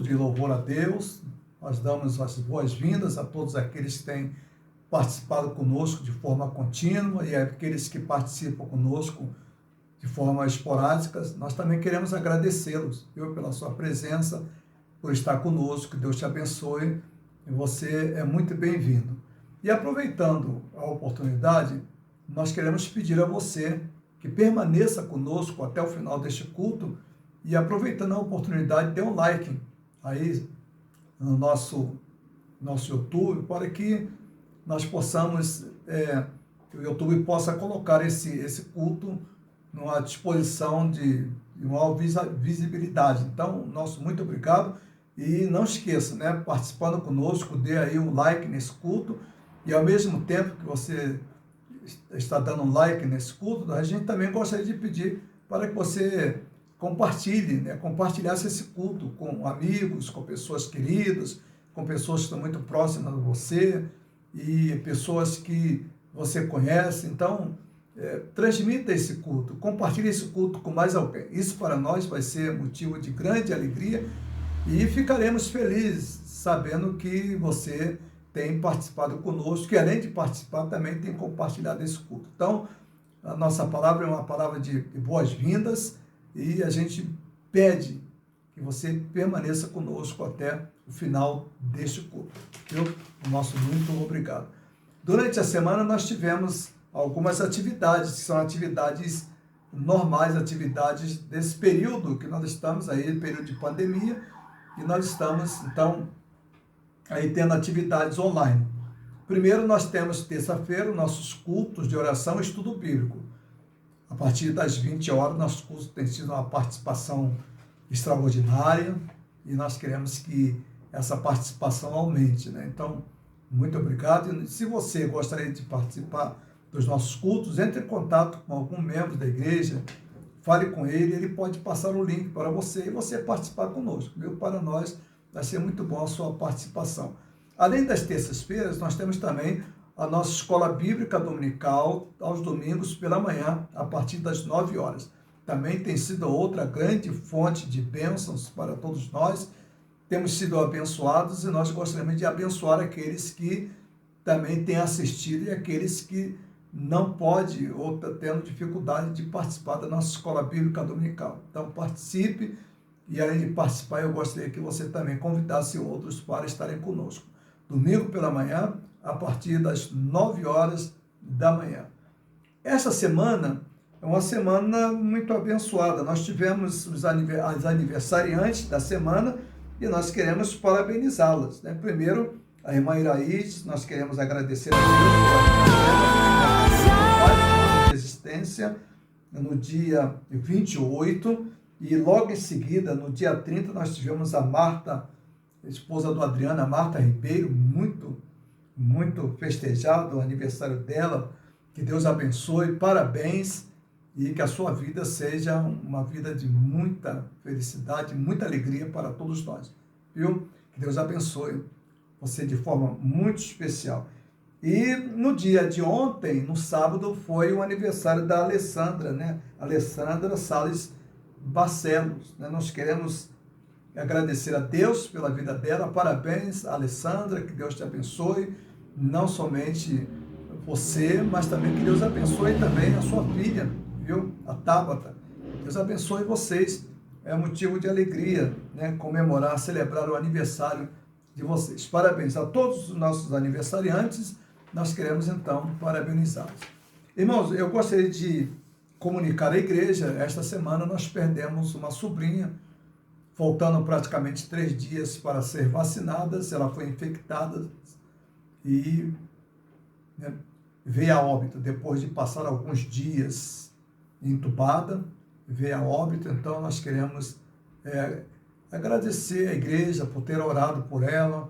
de louvor a Deus. Nós damos as boas-vindas a todos aqueles que têm participado conosco de forma contínua e aqueles que participam conosco de forma esporádica. Nós também queremos agradecê-los, viu, pela sua presença, por estar conosco. Que Deus te abençoe e você é muito bem-vindo. E aproveitando a oportunidade, nós queremos pedir a você que permaneça conosco até o final deste culto e, aproveitando a oportunidade, dê um like aí no nosso YouTube, para que nós possamos, que o YouTube possa colocar esse culto numa disposição de maior visibilidade. Então, nosso muito obrigado. E não esqueça, né, participando conosco, dê aí um like nesse culto, e ao mesmo tempo que você está dando um like nesse culto, a gente também gostaria de pedir para que você compartilhe, né, compartilhasse esse culto com amigos, com pessoas queridas, com pessoas que estão muito próximas de você e pessoas que você conhece. Então, transmita esse culto, compartilhe esse culto com mais alguém. Isso para nós vai ser motivo de grande alegria e ficaremos felizes sabendo que você tem participado conosco, e além de participar, também tem compartilhado esse culto. Então, a nossa palavra é uma palavra de boas-vindas e a gente pede que você permaneça conosco até o final deste culto. O nosso muito obrigado. Durante a semana nós tivemos algumas atividades, que são atividades normais, atividades desse período que nós estamos aí, período de pandemia, e nós estamos, então, aí tendo atividades online. Primeiro, nós temos terça-feira nossos cultos de oração e estudo bíblico. A partir das 20 horas, nossos cultos têm sido uma participação extraordinária e nós queremos que essa participação aumente, né? Então, muito obrigado. E se você gostaria de participar dos nossos cultos, entre em contato com algum membro da igreja, fale com ele, ele pode passar o link para você e você participar conosco, viu? Para nós vai ser muito bom a sua participação. Além das terças-feiras, nós temos também a nossa escola bíblica dominical, aos domingos pela manhã, a partir das 9 horas. Também tem sido outra grande fonte de bênçãos para todos nós. Temos sido abençoados e nós gostaríamos de abençoar aqueles que também têm assistido e aqueles que não podem ou estão tendo dificuldade de participar da nossa escola bíblica dominical. Então, participe e, além de participar, eu gostaria que você também convidasse outros para estarem conosco. Domingo pela manhã, a partir das 9 horas da manhã. Essa semana é uma semana muito abençoada. Nós tivemos as aniversariantes da semana e nós queremos parabenizá-las, né? Primeiro, a irmã Iraíde, nós queremos agradecer a Deus pela existência no dia 28 e logo em seguida, no dia 30, nós tivemos a Marta, esposa do Adriano, a Marta Ribeiro, muito festejado o aniversário dela. Que Deus abençoe, parabéns e que a sua vida seja uma vida de muita felicidade, muita alegria para todos nós, viu? Que Deus abençoe você de forma muito especial. E no dia de ontem, no sábado, foi o aniversário da Alessandra, né? Alessandra Salles Barcelos, né? Nós queremos agradecer a Deus pela vida dela. Parabéns, Alessandra, que Deus te abençoe, não somente você, mas também que Deus abençoe também a sua filha, viu? A Tabata. Deus abençoe vocês. É motivo de alegria, né? Comemorar, celebrar o aniversário de vocês. Parabéns a todos os nossos aniversariantes. Nós queremos, então, parabenizá-los. Irmãos, eu gostaria de comunicar à igreja, esta semana nós perdemos uma sobrinha, faltando praticamente 3 dias para ser vacinada. Ela foi infectada e, né, veio a óbito depois de passar alguns dias entubada, veio a óbito. Então nós queremos agradecer a igreja por ter orado por ela.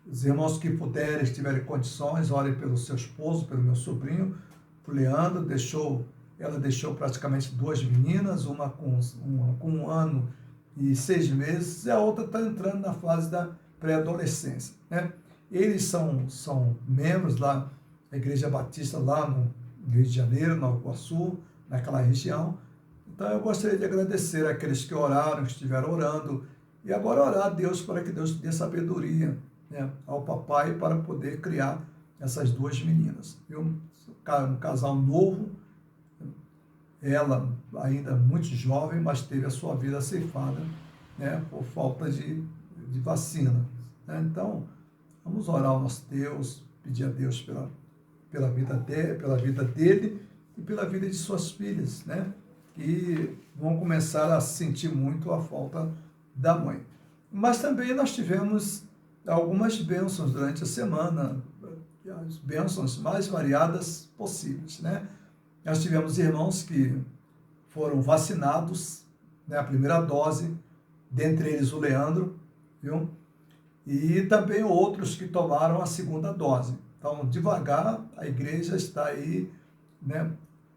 Os irmãos que puderem, tiverem condições, orem pelo seu esposo, pelo meu sobrinho, por Leandro. Ela deixou praticamente 2 meninas, uma com 1 ano e 6 meses, e a outra está entrando na fase da pré-adolescência, né? Eles são membros lá da Igreja Batista, lá no Rio de Janeiro, no Iguaçu, naquela região. Então eu gostaria de agradecer àqueles que oraram, que estiveram orando, E agora orar a Deus para que Deus dê sabedoria, né, ao papai para poder criar essas duas meninas. Um casal novo, ela ainda muito jovem, mas teve a sua vida ceifada, né, por falta de vacina. Né? Então, vamos orar ao nosso Deus, pedir a Deus pela vida dele e pela vida de suas filhas, né, que vão começar a sentir muito a falta da mãe. Mas também nós tivemos algumas bênçãos durante a semana, as bênçãos mais variadas possíveis, né? Nós tivemos irmãos que foram vacinados, né, a primeira dose, dentre eles o Leandro, viu? E também outros que tomaram a segunda dose. Então, devagar, a igreja está aí, né,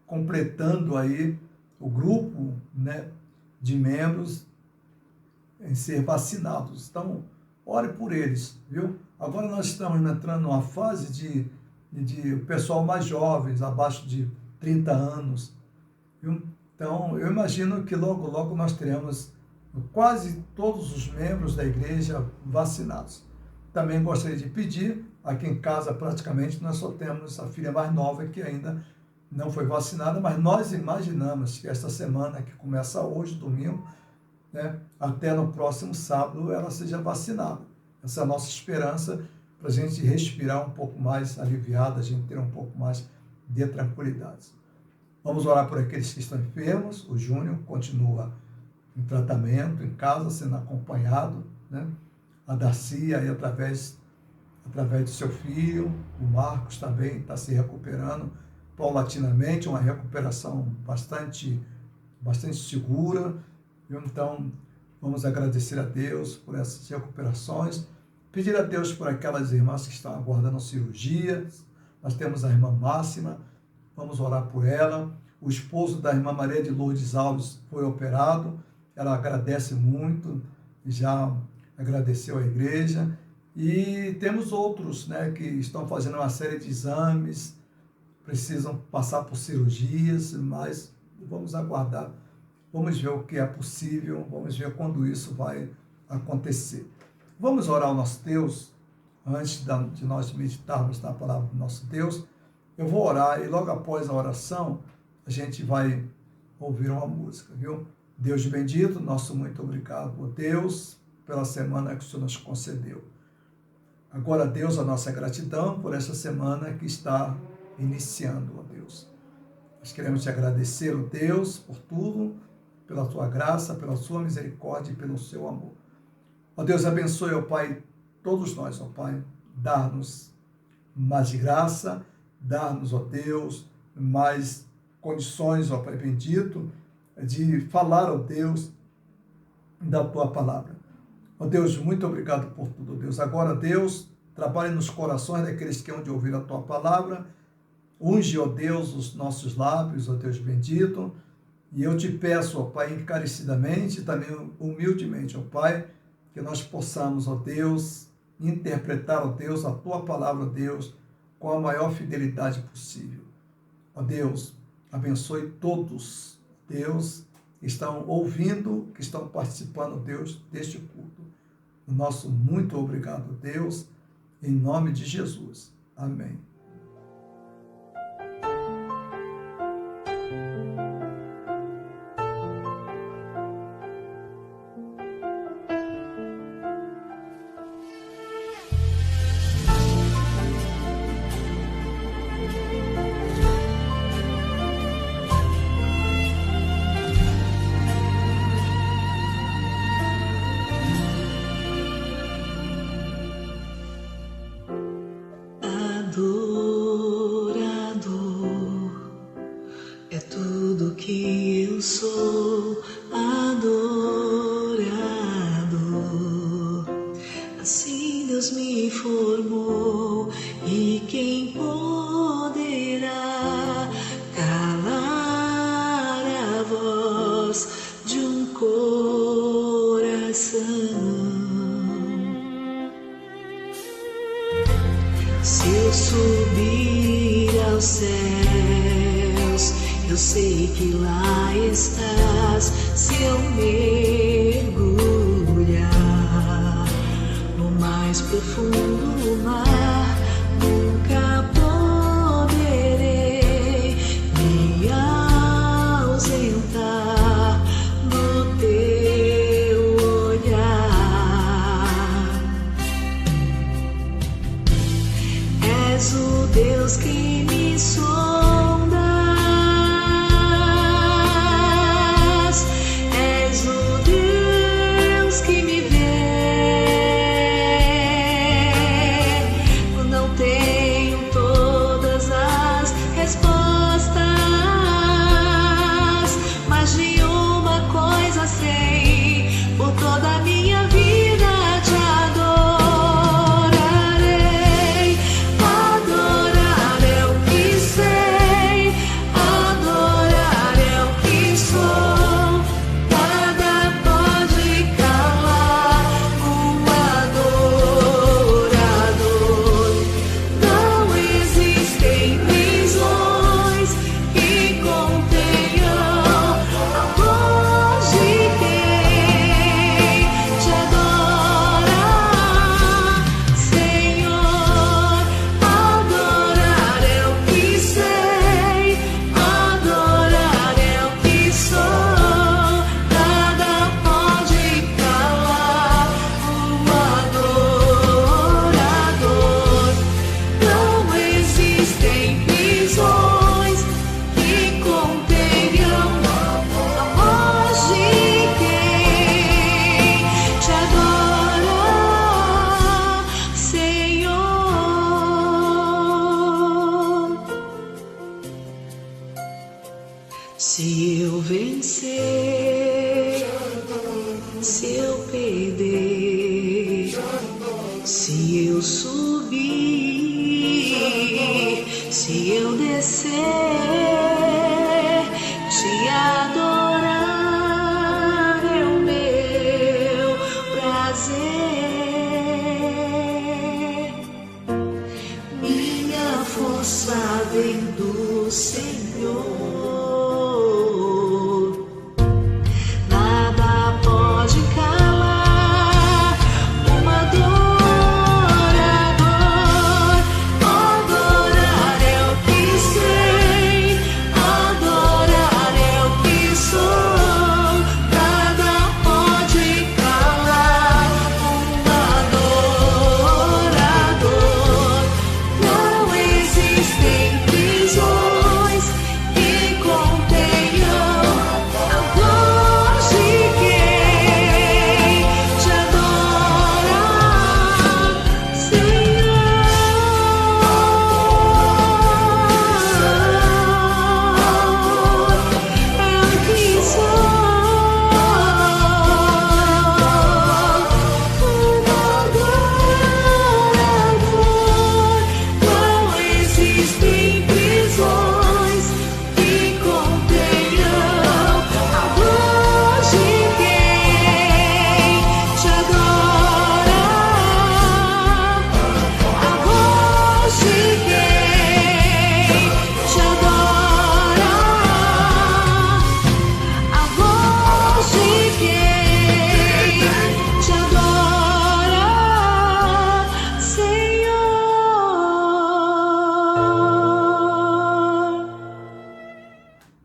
completando aí o grupo, né, de membros em ser vacinados. Então, ore por eles, viu? Agora nós estamos entrando numa fase de pessoal mais jovens, abaixo de 30 anos, viu? Então, eu imagino que logo, logo nós teremos quase todos os membros da igreja vacinados. Também gostaria de pedir, aqui em casa praticamente nós só temos a filha mais nova que ainda não foi vacinada, mas nós imaginamos que esta semana, que começa hoje, domingo, né, até no próximo sábado, ela seja vacinada. Essa é a nossa esperança para a gente respirar um pouco mais aliviado, a gente ter um pouco mais de tranquilidade. Vamos orar por aqueles que estão enfermos. O Júnior continua em tratamento, em casa, sendo acompanhado, né? A Darcy, aí, através do seu filho, o Marcos também está se recuperando paulatinamente, uma recuperação bastante segura. Então, vamos agradecer a Deus por essas recuperações, pedir a Deus por aquelas irmãs que estão aguardando cirurgia. Nós temos a irmã Máxima, vamos orar por ela. O esposo da irmã Maria de Lourdes Alves foi operado, ela agradece muito, já agradeceu a igreja. E temos outros, né, que estão fazendo uma série de exames, precisam passar por cirurgias, mas vamos aguardar. Vamos ver o que é possível, vamos ver quando isso vai acontecer. Vamos orar ao nosso Deus, antes de nós meditarmos na palavra do nosso Deus. Eu vou orar e logo após a oração, a gente vai ouvir uma música, viu? Deus bendito, nosso muito obrigado, ó Deus, pela semana que o Senhor nos concedeu. Agora, Deus, a nossa gratidão por essa semana que está iniciando, ó Deus. Nós queremos te agradecer, ó Deus, por tudo, pela tua graça, pela sua misericórdia e pelo seu amor. Ó Deus, abençoe, ó Pai, todos nós, ó Pai, dar-nos mais graça, dar-nos, ó Deus, mais condições, ó Pai bendito, de falar, ó Deus, da tua palavra. Ó Deus, muito obrigado por tudo, ó Deus. Agora, Deus, trabalhe nos corações daqueles que hão de ouvir a tua palavra. Unge, ó Deus, os nossos lábios, ó Deus bendito. E eu te peço, ó Pai, encarecidamente, também humildemente, ó Pai, que nós possamos, ó Deus, interpretar, ó Deus, a tua palavra, ó Deus, com a maior fidelidade possível. Ó Deus, abençoe todos, Deus, que estão ouvindo, que estão participando, Deus, deste culto. O nosso muito obrigado, Deus, em nome de Jesus. Amém. Se eu subir aos céus, eu sei que lá estás. Se eu mergulhar mais profundo mar, nunca poderei me ausentar no teu olhar. És o Deus que me sondas, és o Deus que me vê. Eu não tenho todas as respostas, mas de uma coisa sei, por toda a minha vida te adorarei. Adorar é o que sei, adorar é o que sou. Nada pode calar um adorador. Não existem prisões que contenham a voz de quem te adora, Senhor. Adorar é o que sei, adorar é o que sou. Nada pode calar um adorador. Não existem prisões que contenham a voz de quem te adora, Senhor. Se eu vencer, se eu perder, se eu subir, se eu descer, te adorar é o meu prazer. Minha força vem do Senhor. Nada pode calar um adorador. Adorar é o que sei, adorar é o que sou. Nada pode calar um adorador. Não existem prisões que contenham a voz de quem te adora, Senhor. É o que sou, um adorador. Não existem prisões que contenham a voz de quem te adora, a voz de quem te adora, a voz de quem te adora, Senhor.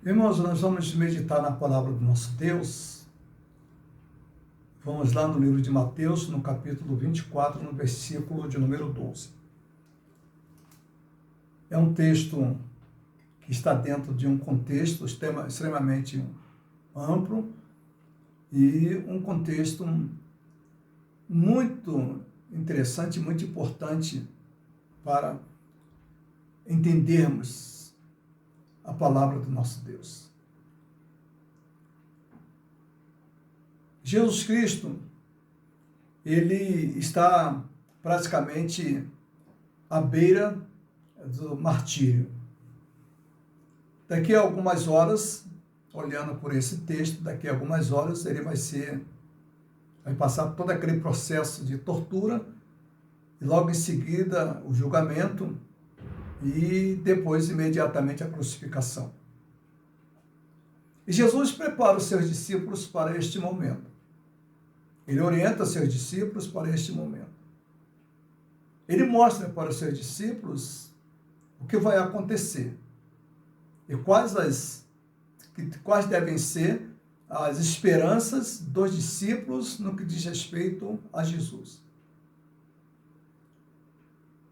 Irmãos, nós vamos meditar na palavra do nosso Deus. Vamos lá no livro de Mateus, no capítulo 24, no versículo de número 12. É um texto que está dentro de um contexto extremamente amplo e um contexto muito interessante, muito importante para entendermos a palavra do nosso Deus. Jesus Cristo, ele está praticamente à beira do martírio. Daqui a algumas horas, olhando por esse texto, daqui a algumas horas ele vai passar todo aquele processo de tortura, e logo em seguida o julgamento, e depois imediatamente a crucificação. E Jesus prepara os seus discípulos para este momento. Ele orienta seus discípulos para este momento. ele mostra para os seus discípulos o que vai acontecer e quais devem ser as esperanças dos discípulos no que diz respeito a Jesus.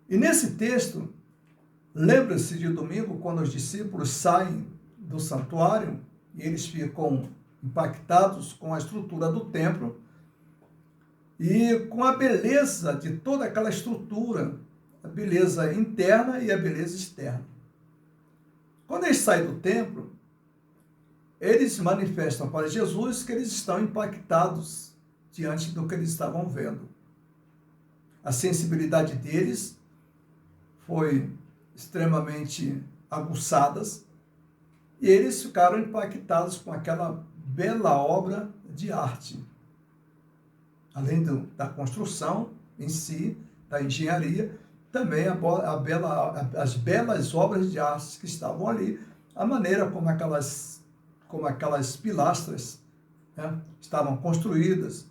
E nesse texto, lembra-se de domingo, quando os discípulos saem do santuário e eles ficam impactados com a estrutura do templo e com a beleza de toda aquela estrutura, a beleza interna e a beleza externa. Quando eles saem do templo, eles manifestam para Jesus que eles estão impactados diante do que eles estavam vendo. A sensibilidade deles foi extremamente aguçadas e eles ficaram impactados com aquela bela obra de arte. Além da construção em si, da engenharia, também as belas obras de arte que estavam ali, a maneira como aquelas pilastras, né, estavam construídas,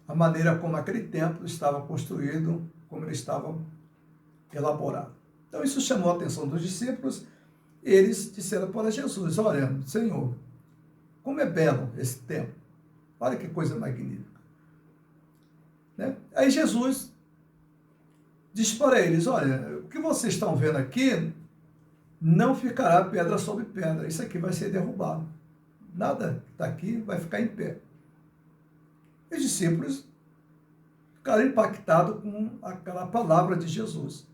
a maneira como aquele templo estava construído, como ele estava elaborado. Então isso chamou a atenção dos discípulos e eles disseram para Jesus: olha, Senhor, como é belo esse templo, olha que coisa magnífica. Né? Aí Jesus diz para eles: olha, o que vocês estão vendo aqui não ficará pedra sobre pedra, isso aqui vai ser derrubado. Nada que está aqui vai ficar em pé. E os discípulos ficaram impactados com aquela palavra de Jesus.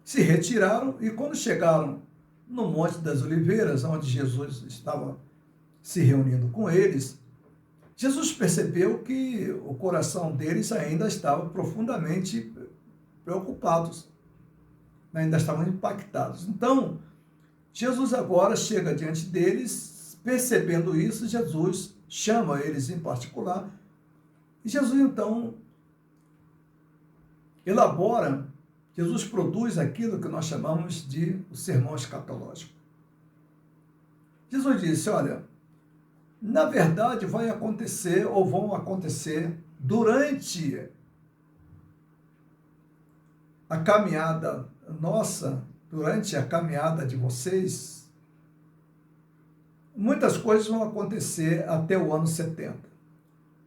Se retiraram e quando chegaram no Monte das Oliveiras, onde Jesus estava se reunindo com eles, Jesus percebeu que o coração deles ainda estava profundamente preocupados, ainda estavam impactados. Então, Jesus agora chega diante deles, percebendo isso, Jesus chama eles em particular, e Jesus então Jesus produz aquilo que nós chamamos de o sermão escatológico. Jesus disse: olha, na verdade vai acontecer ou vão acontecer durante a caminhada nossa, durante a caminhada de vocês, muitas coisas vão acontecer até o ano 70.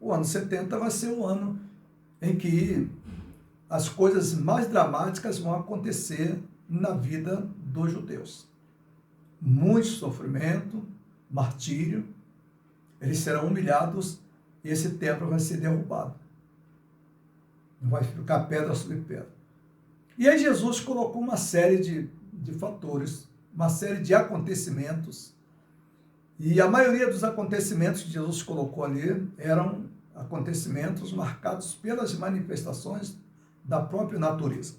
O ano 70 vai ser o ano em que as coisas mais dramáticas vão acontecer na vida dos judeus. Muito sofrimento, martírio, eles serão humilhados e esse templo vai ser derrubado. Não vai ficar pedra sobre pedra. E aí Jesus colocou uma série de fatores, uma série de acontecimentos, e a maioria dos acontecimentos que Jesus colocou ali eram acontecimentos marcados pelas manifestações da própria natureza.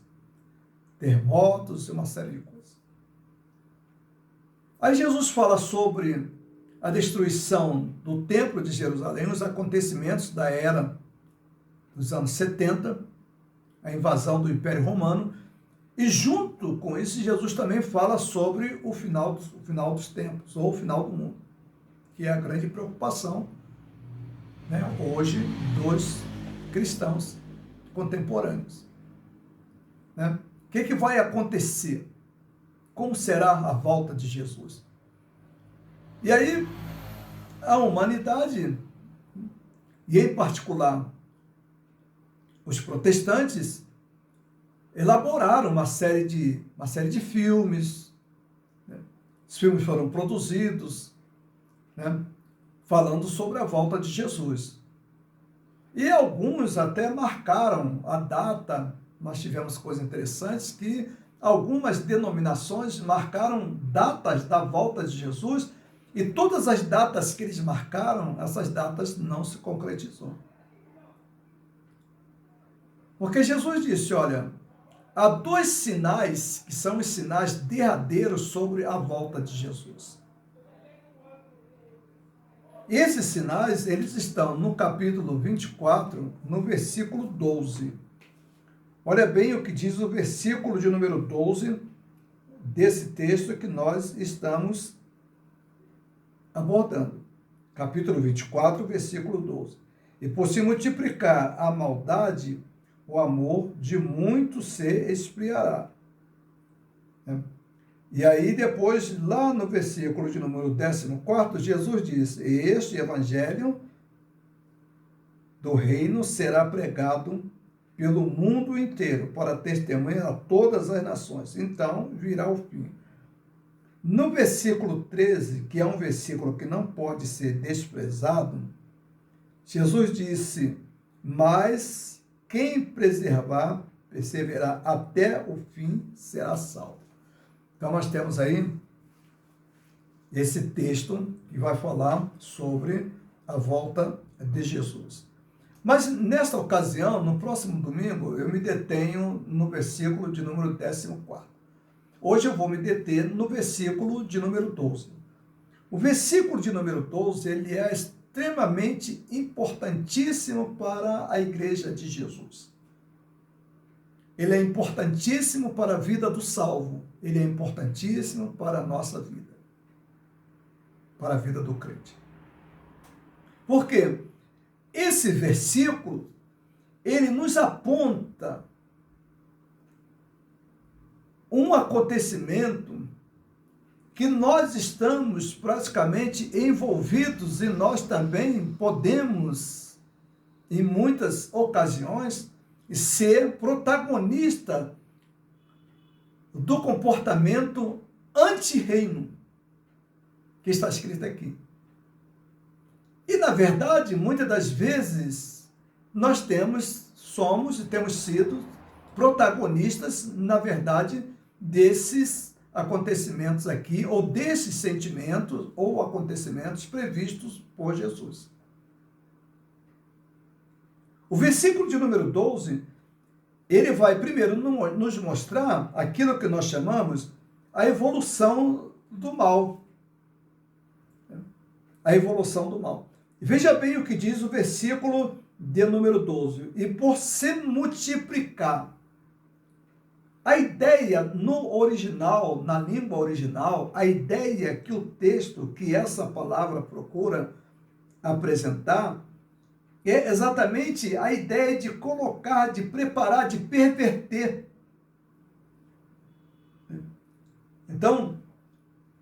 Terremotos e uma série de coisas. Aí Jesus fala sobre a destruição do Templo de Jerusalém, os acontecimentos da era dos anos 70, a invasão do Império Romano, e junto com isso Jesus também fala sobre o final dos tempos, ou o final do mundo, que é a grande preocupação, né, hoje dos cristãos contemporâneos. Né? O que vai acontecer? Como será a volta de Jesus? E aí, a humanidade, e em particular os protestantes, elaboraram uma série de filmes. Né? Os filmes foram produzidos, né, falando sobre a volta de Jesus. E alguns até marcaram a data. Nós tivemos coisas interessantes que algumas denominações marcaram datas da volta de Jesus, e todas as datas que eles marcaram, essas datas não se concretizou. Porque Jesus disse: olha, há 2 sinais que são os sinais derradeiros sobre a volta de Jesus. Esses sinais, eles estão no capítulo 24, no versículo 12. Olha bem o que diz o versículo de número 12 desse texto que nós estamos abordando. Capítulo 24, versículo 12. E por se multiplicar a maldade, o amor de muitos se esfriará. E aí depois, lá no versículo de número 14, Jesus diz: este evangelho do reino será pregado pelo mundo inteiro, para testemunhar a todas as nações. Então virá o fim. No versículo 13, que é um versículo que não pode ser desprezado, Jesus disse: mas quem perseverar até o fim será salvo. Então nós temos aí esse texto que vai falar sobre a volta de Jesus. Mas nesta ocasião, no próximo domingo, eu me detenho no versículo de número 14. Hoje eu vou me deter no versículo de número 12. O versículo de número 12, ele é extremamente importantíssimo para a igreja de Jesus. Ele é importantíssimo para a vida do salvo. Ele é importantíssimo para a nossa vida. Para a vida do crente. Por quê? Esse versículo, ele nos aponta um acontecimento que nós estamos praticamente envolvidos e nós também podemos, em muitas ocasiões, ser protagonista do comportamento anti-reino que está escrito aqui. E, na verdade, muitas das vezes, nós somos e temos sido protagonistas, na verdade, desses acontecimentos aqui, ou desses sentimentos ou acontecimentos previstos por Jesus. O versículo de número 12, ele vai primeiro nos mostrar aquilo que nós chamamos a evolução do mal. A evolução do mal. Veja bem o que diz o versículo de número 12. E por se multiplicar. A ideia no original, na língua original, a ideia que o texto, que essa palavra procura apresentar, é exatamente a ideia de colocar, de preparar, de perverter. Então,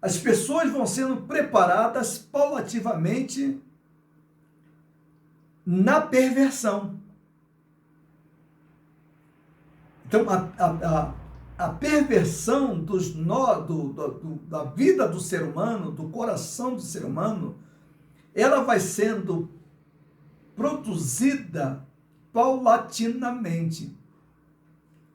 as pessoas vão sendo preparadas paulativamente na perversão. Então, a perversão da vida do ser humano, do coração do ser humano, ela vai sendo produzida paulatinamente.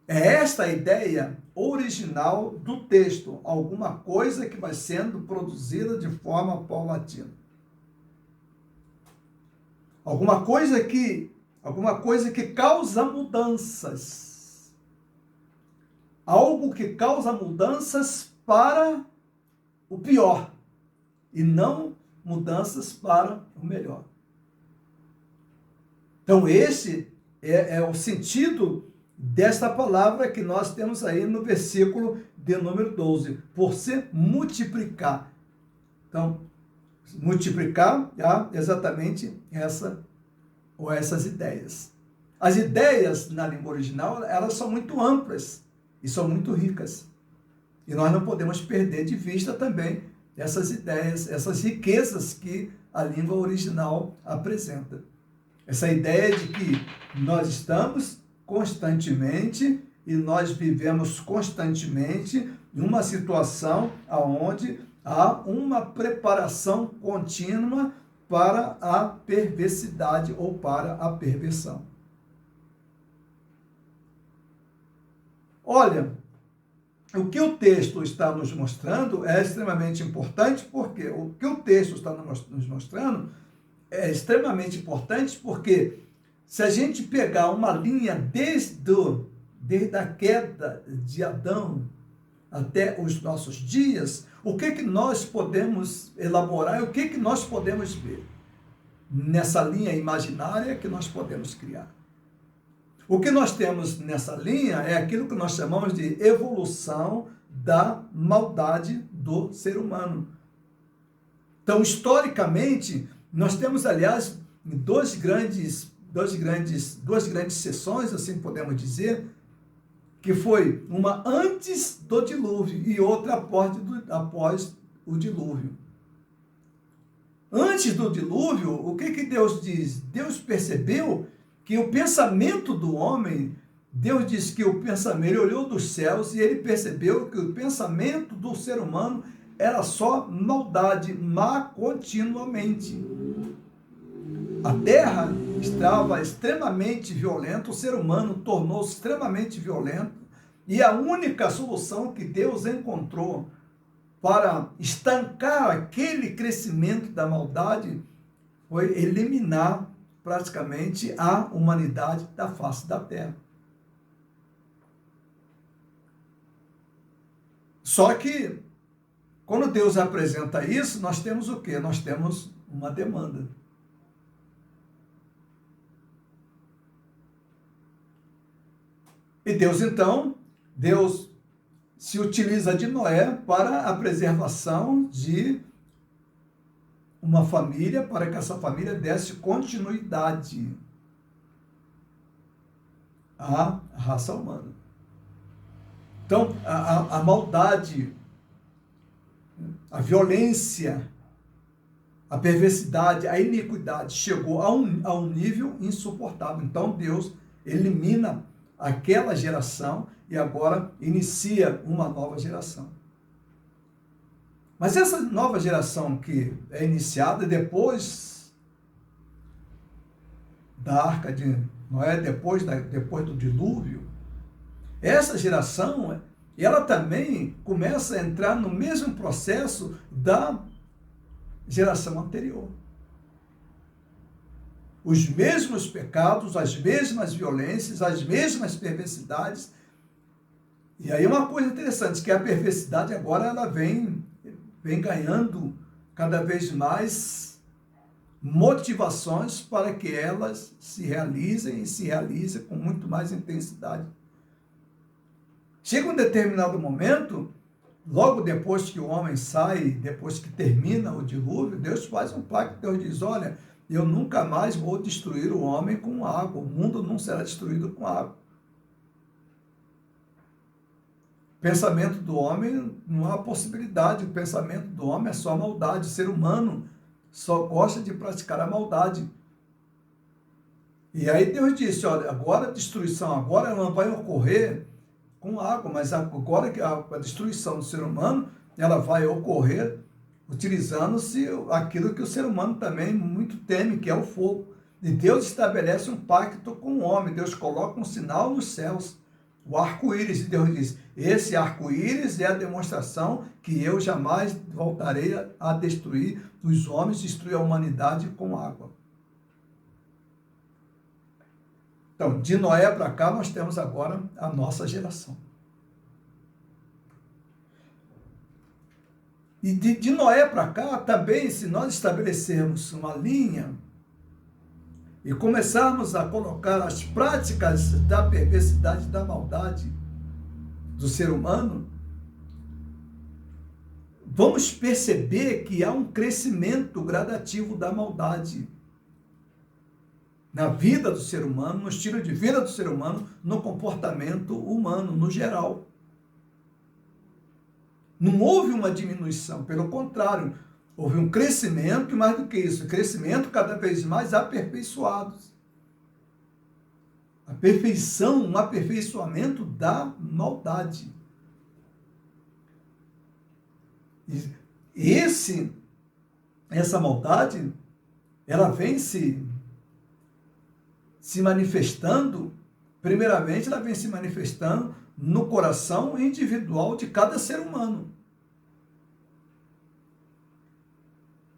É esta a ideia original do texto, alguma coisa que vai sendo produzida de forma paulatina. Alguma coisa que causa mudanças. Algo que causa mudanças para o pior e não mudanças para o melhor. Então, esse é o sentido desta palavra que nós temos aí no versículo de número 12, por se multiplicar. Então, multiplicar é exatamente essas ideias. As ideias na língua original, elas são muito amplas e são muito ricas. E nós não podemos perder de vista também essas ideias, essas riquezas que a língua original apresenta. Essa ideia de que nós estamos constantemente e nós vivemos constantemente em uma situação onde há uma preparação contínua para a perversidade ou para a perversão. Olha, o que o texto está nos mostrando é extremamente importante, porque o que o texto está nos mostrando é extremamente importante, porque se a gente pegar uma linha desde a queda de Adão até os nossos dias, o que nós podemos elaborar e o que nós podemos ver nessa linha imaginária que nós podemos criar? O que nós temos nessa linha é aquilo que nós chamamos de evolução da maldade do ser humano. Então, historicamente, nós temos, aliás, dois grandes duas grandes sessões, assim podemos dizer, que foi uma antes do dilúvio e outra após o dilúvio. Antes do dilúvio, o que Deus diz? Deus percebeu que o pensamento do homem, Deus diz que o pensamento, ele olhou dos céus e ele percebeu que o pensamento do ser humano era só maldade, má continuamente. A terra estava extremamente violenta, o ser humano tornou-se extremamente violento, e a única solução que Deus encontrou para estancar aquele crescimento da maldade foi eliminar praticamente a humanidade da face da terra. Só que, quando Deus apresenta isso, nós temos o quê? Nós temos uma demanda. E Deus se utiliza de Noé para a preservação de uma família, para que essa família desse continuidade à raça humana. Então, a maldade, a violência, a perversidade, a iniquidade chegou a um nível insuportável. Então, Deus elimina aquela geração e agora inicia uma nova geração. Mas essa nova geração que é iniciada depois da Arca de Noé, depois do dilúvio, essa geração, ela também começa a entrar no mesmo processo da geração anterior. Os mesmos pecados, as mesmas violências, as mesmas perversidades. E aí uma coisa interessante, que a perversidade agora ela vem ganhando cada vez mais motivações para que elas se realizem e se realizem com muito mais intensidade. Chega um determinado momento, logo depois que o homem sai, depois que termina o dilúvio, Deus faz um pacto, Deus diz, olha, eu nunca mais vou destruir o homem com água, o mundo não será destruído com água. O pensamento do homem não há possibilidade, o pensamento do homem é só maldade, o ser humano só gosta de praticar a maldade. E aí Deus disse, olha, agora a destruição, agora ela não vai ocorrer com água, mas agora que a destruição do ser humano, ela vai ocorrer utilizando-se aquilo que o ser humano também muito teme, que é o fogo. E Deus estabelece um pacto com o homem, Deus coloca um sinal nos céus, o arco-íris, e Deus diz, esse arco-íris é a demonstração que eu jamais voltarei a destruir os homens, destruir a humanidade com água. Então, de Noé para cá, nós temos agora a nossa geração. E de Noé para cá, também, se nós estabelecermos uma linha e começarmos a colocar as práticas da perversidade, da maldade do ser humano, vamos perceber que há um crescimento gradativo da maldade na vida do ser humano, no estilo de vida do ser humano, no comportamento humano, no geral. Não houve uma diminuição, pelo contrário, houve um crescimento, e mais do que isso, crescimento cada vez mais aperfeiçoado. A perfeição, um aperfeiçoamento da maldade. E essa maldade, ela vem se manifestando, primeiramente ela vem se manifestando no coração individual de cada ser humano.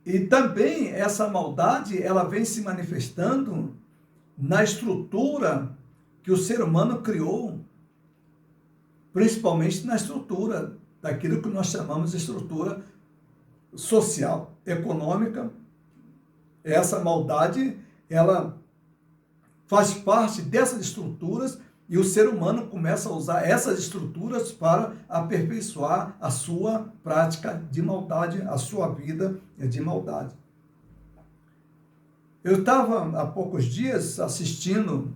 E também essa maldade, ela vem se manifestando na estrutura que o ser humano criou, principalmente na estrutura daquilo que nós chamamos de estrutura social, econômica. Essa maldade, ela faz parte dessas estruturas e o ser humano começa a usar essas estruturas para aperfeiçoar a sua prática de maldade, a sua vida de maldade. Eu estava há poucos dias assistindo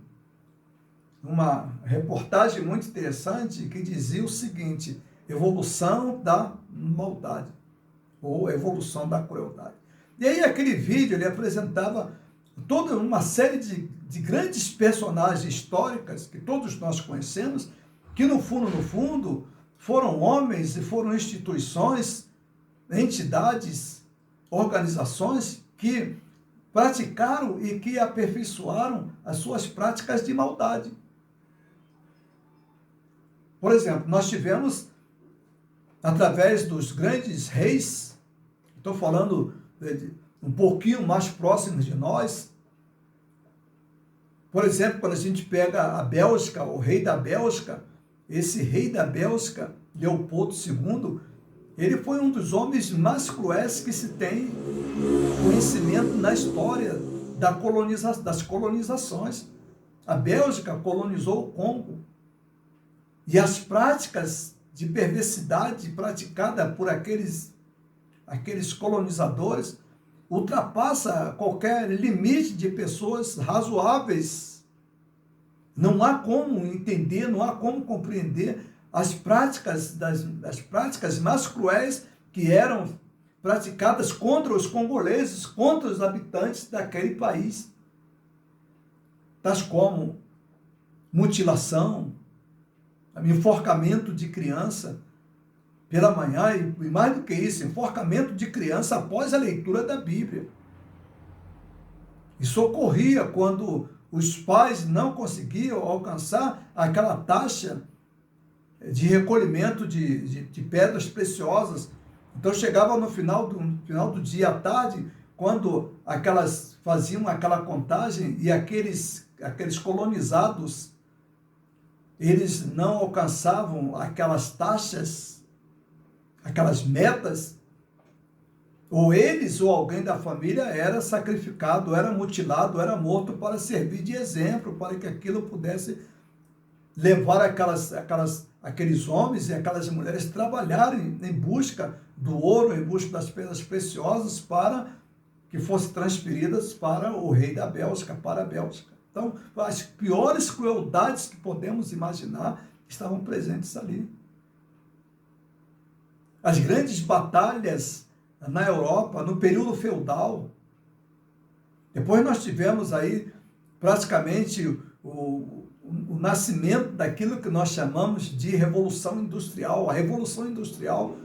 uma reportagem muito interessante que dizia o seguinte: evolução da maldade, ou evolução da crueldade. E aí aquele vídeo, ele apresentava toda uma série de grandes personagens históricas que todos nós conhecemos, que no fundo, foram homens e foram instituições, entidades, organizações que praticaram e que aperfeiçoaram as suas práticas de maldade. Por exemplo, nós tivemos, através dos grandes reis, estou falando um pouquinho mais próximos de nós, por exemplo, quando a gente pega a Bélgica, o rei da Bélgica, esse rei da Bélgica, Leopoldo II, ele foi um dos homens mais cruéis que se tem conhecimento na história das colonizações. A Bélgica colonizou o Congo. E as práticas de perversidade praticada por aqueles colonizadores ultrapassa qualquer limite de pessoas razoáveis. Não há como entender, não há como compreender as práticas mais cruéis que eram praticadas contra os congoleses, contra os habitantes daquele país, tais como mutilação, enforcamento de criança pela manhã, e mais do que isso, enforcamento de criança após a leitura da Bíblia. Isso ocorria quando os pais não conseguiam alcançar aquela taxa de recolhimento de pedras preciosas. Então chegava no final do dia à tarde, quando faziam aquela contagem e aqueles colonizados, eles não alcançavam aquelas taxas, aquelas metas, ou eles ou alguém da família era sacrificado, era mutilado, era morto para servir de exemplo, para que aquilo pudesse levar aqueles homens e aquelas mulheres a trabalharem em busca do ouro, em busca das pedras preciosas, para que fossem transferidas para o rei da Bélgica, para a Bélgica. Então, as piores crueldades que podemos imaginar estavam presentes ali. As grandes batalhas na Europa, no período feudal. Depois nós tivemos aí praticamente o nascimento daquilo que nós chamamos de Revolução Industrial. A Revolução Industrial,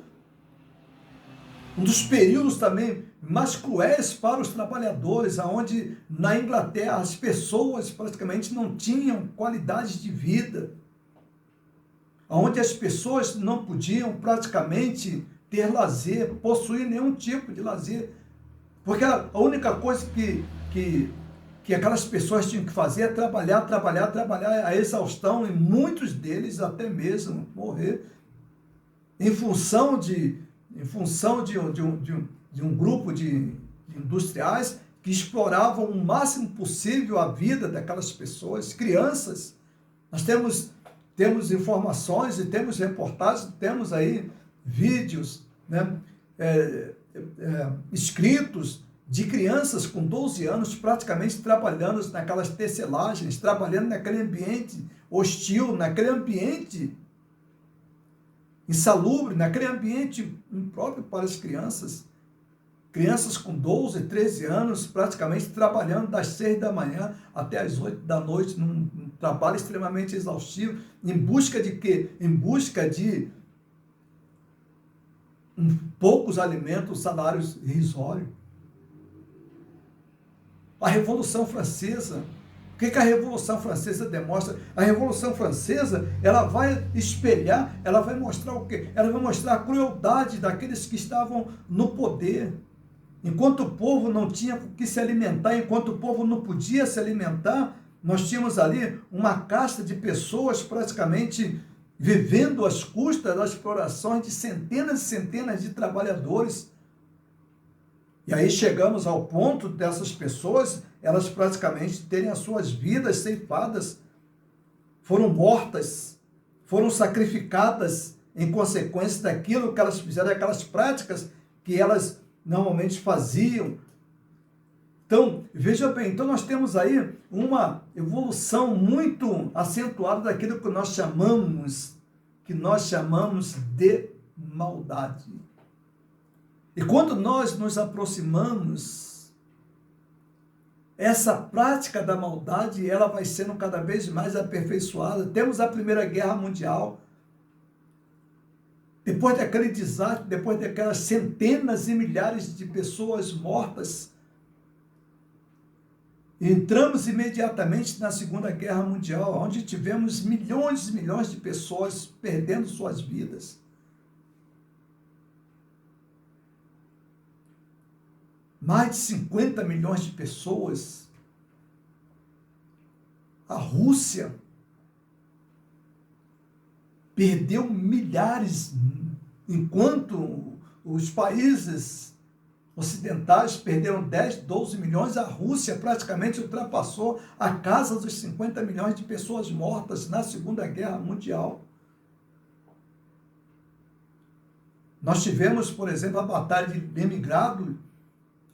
um dos períodos também mais cruéis para os trabalhadores, onde na Inglaterra as pessoas praticamente não tinham qualidade de vida, onde as pessoas não podiam praticamente ter lazer, possuir nenhum tipo de lazer, porque a única coisa que aquelas pessoas tinham que fazer é trabalhar a exaustão, e muitos deles até mesmo morrer em função de um grupo de industriais que exploravam o máximo possível a vida daquelas pessoas, crianças. Nós temos informações e temos reportagens, temos aí vídeos, né, escritos de crianças com 12 anos praticamente trabalhando naquelas tecelagens, trabalhando naquele ambiente hostil, naquele ambiente insalubre, naquele ambiente impróprio para as crianças. Crianças com 12, 13 anos praticamente trabalhando das 6 da manhã até as 8 da noite, num trabalho extremamente exaustivo, em busca de quê? Em busca de poucos alimentos, salários irrisórios. A Revolução Francesa, o que a Revolução Francesa demonstra? A Revolução Francesa, ela vai espelhar, ela vai mostrar o quê? Ela vai mostrar a crueldade daqueles que estavam no poder. Enquanto o povo não tinha o que se alimentar, enquanto o povo não podia se alimentar, nós tínhamos ali uma casta de pessoas praticamente vivendo às custas das explorações de centenas e centenas de trabalhadores. E aí chegamos ao ponto dessas pessoas, elas praticamente terem as suas vidas ceifadas, foram mortas, foram sacrificadas em consequência daquilo que elas fizeram, aquelas práticas que elas normalmente faziam Então, veja bem, então nós temos aí uma evolução muito acentuada daquilo que nós chamamos de maldade. E quando nós nos aproximamos, essa prática da maldade, ela vai sendo cada vez mais aperfeiçoada. Temos a Primeira Guerra Mundial. Depois daquele desastre, depois daquelas centenas e milhares de pessoas mortas, entramos imediatamente na Segunda Guerra Mundial, onde tivemos milhões e milhões de pessoas perdendo suas vidas. Mais de 50 milhões de pessoas. A Rússia perdeu milhares, enquanto os países ocidentais perderam 10, 12 milhões, a Rússia praticamente ultrapassou a casa dos 50 milhões de pessoas mortas na Segunda Guerra Mundial. Nós tivemos, por exemplo, a Batalha de Leningrado,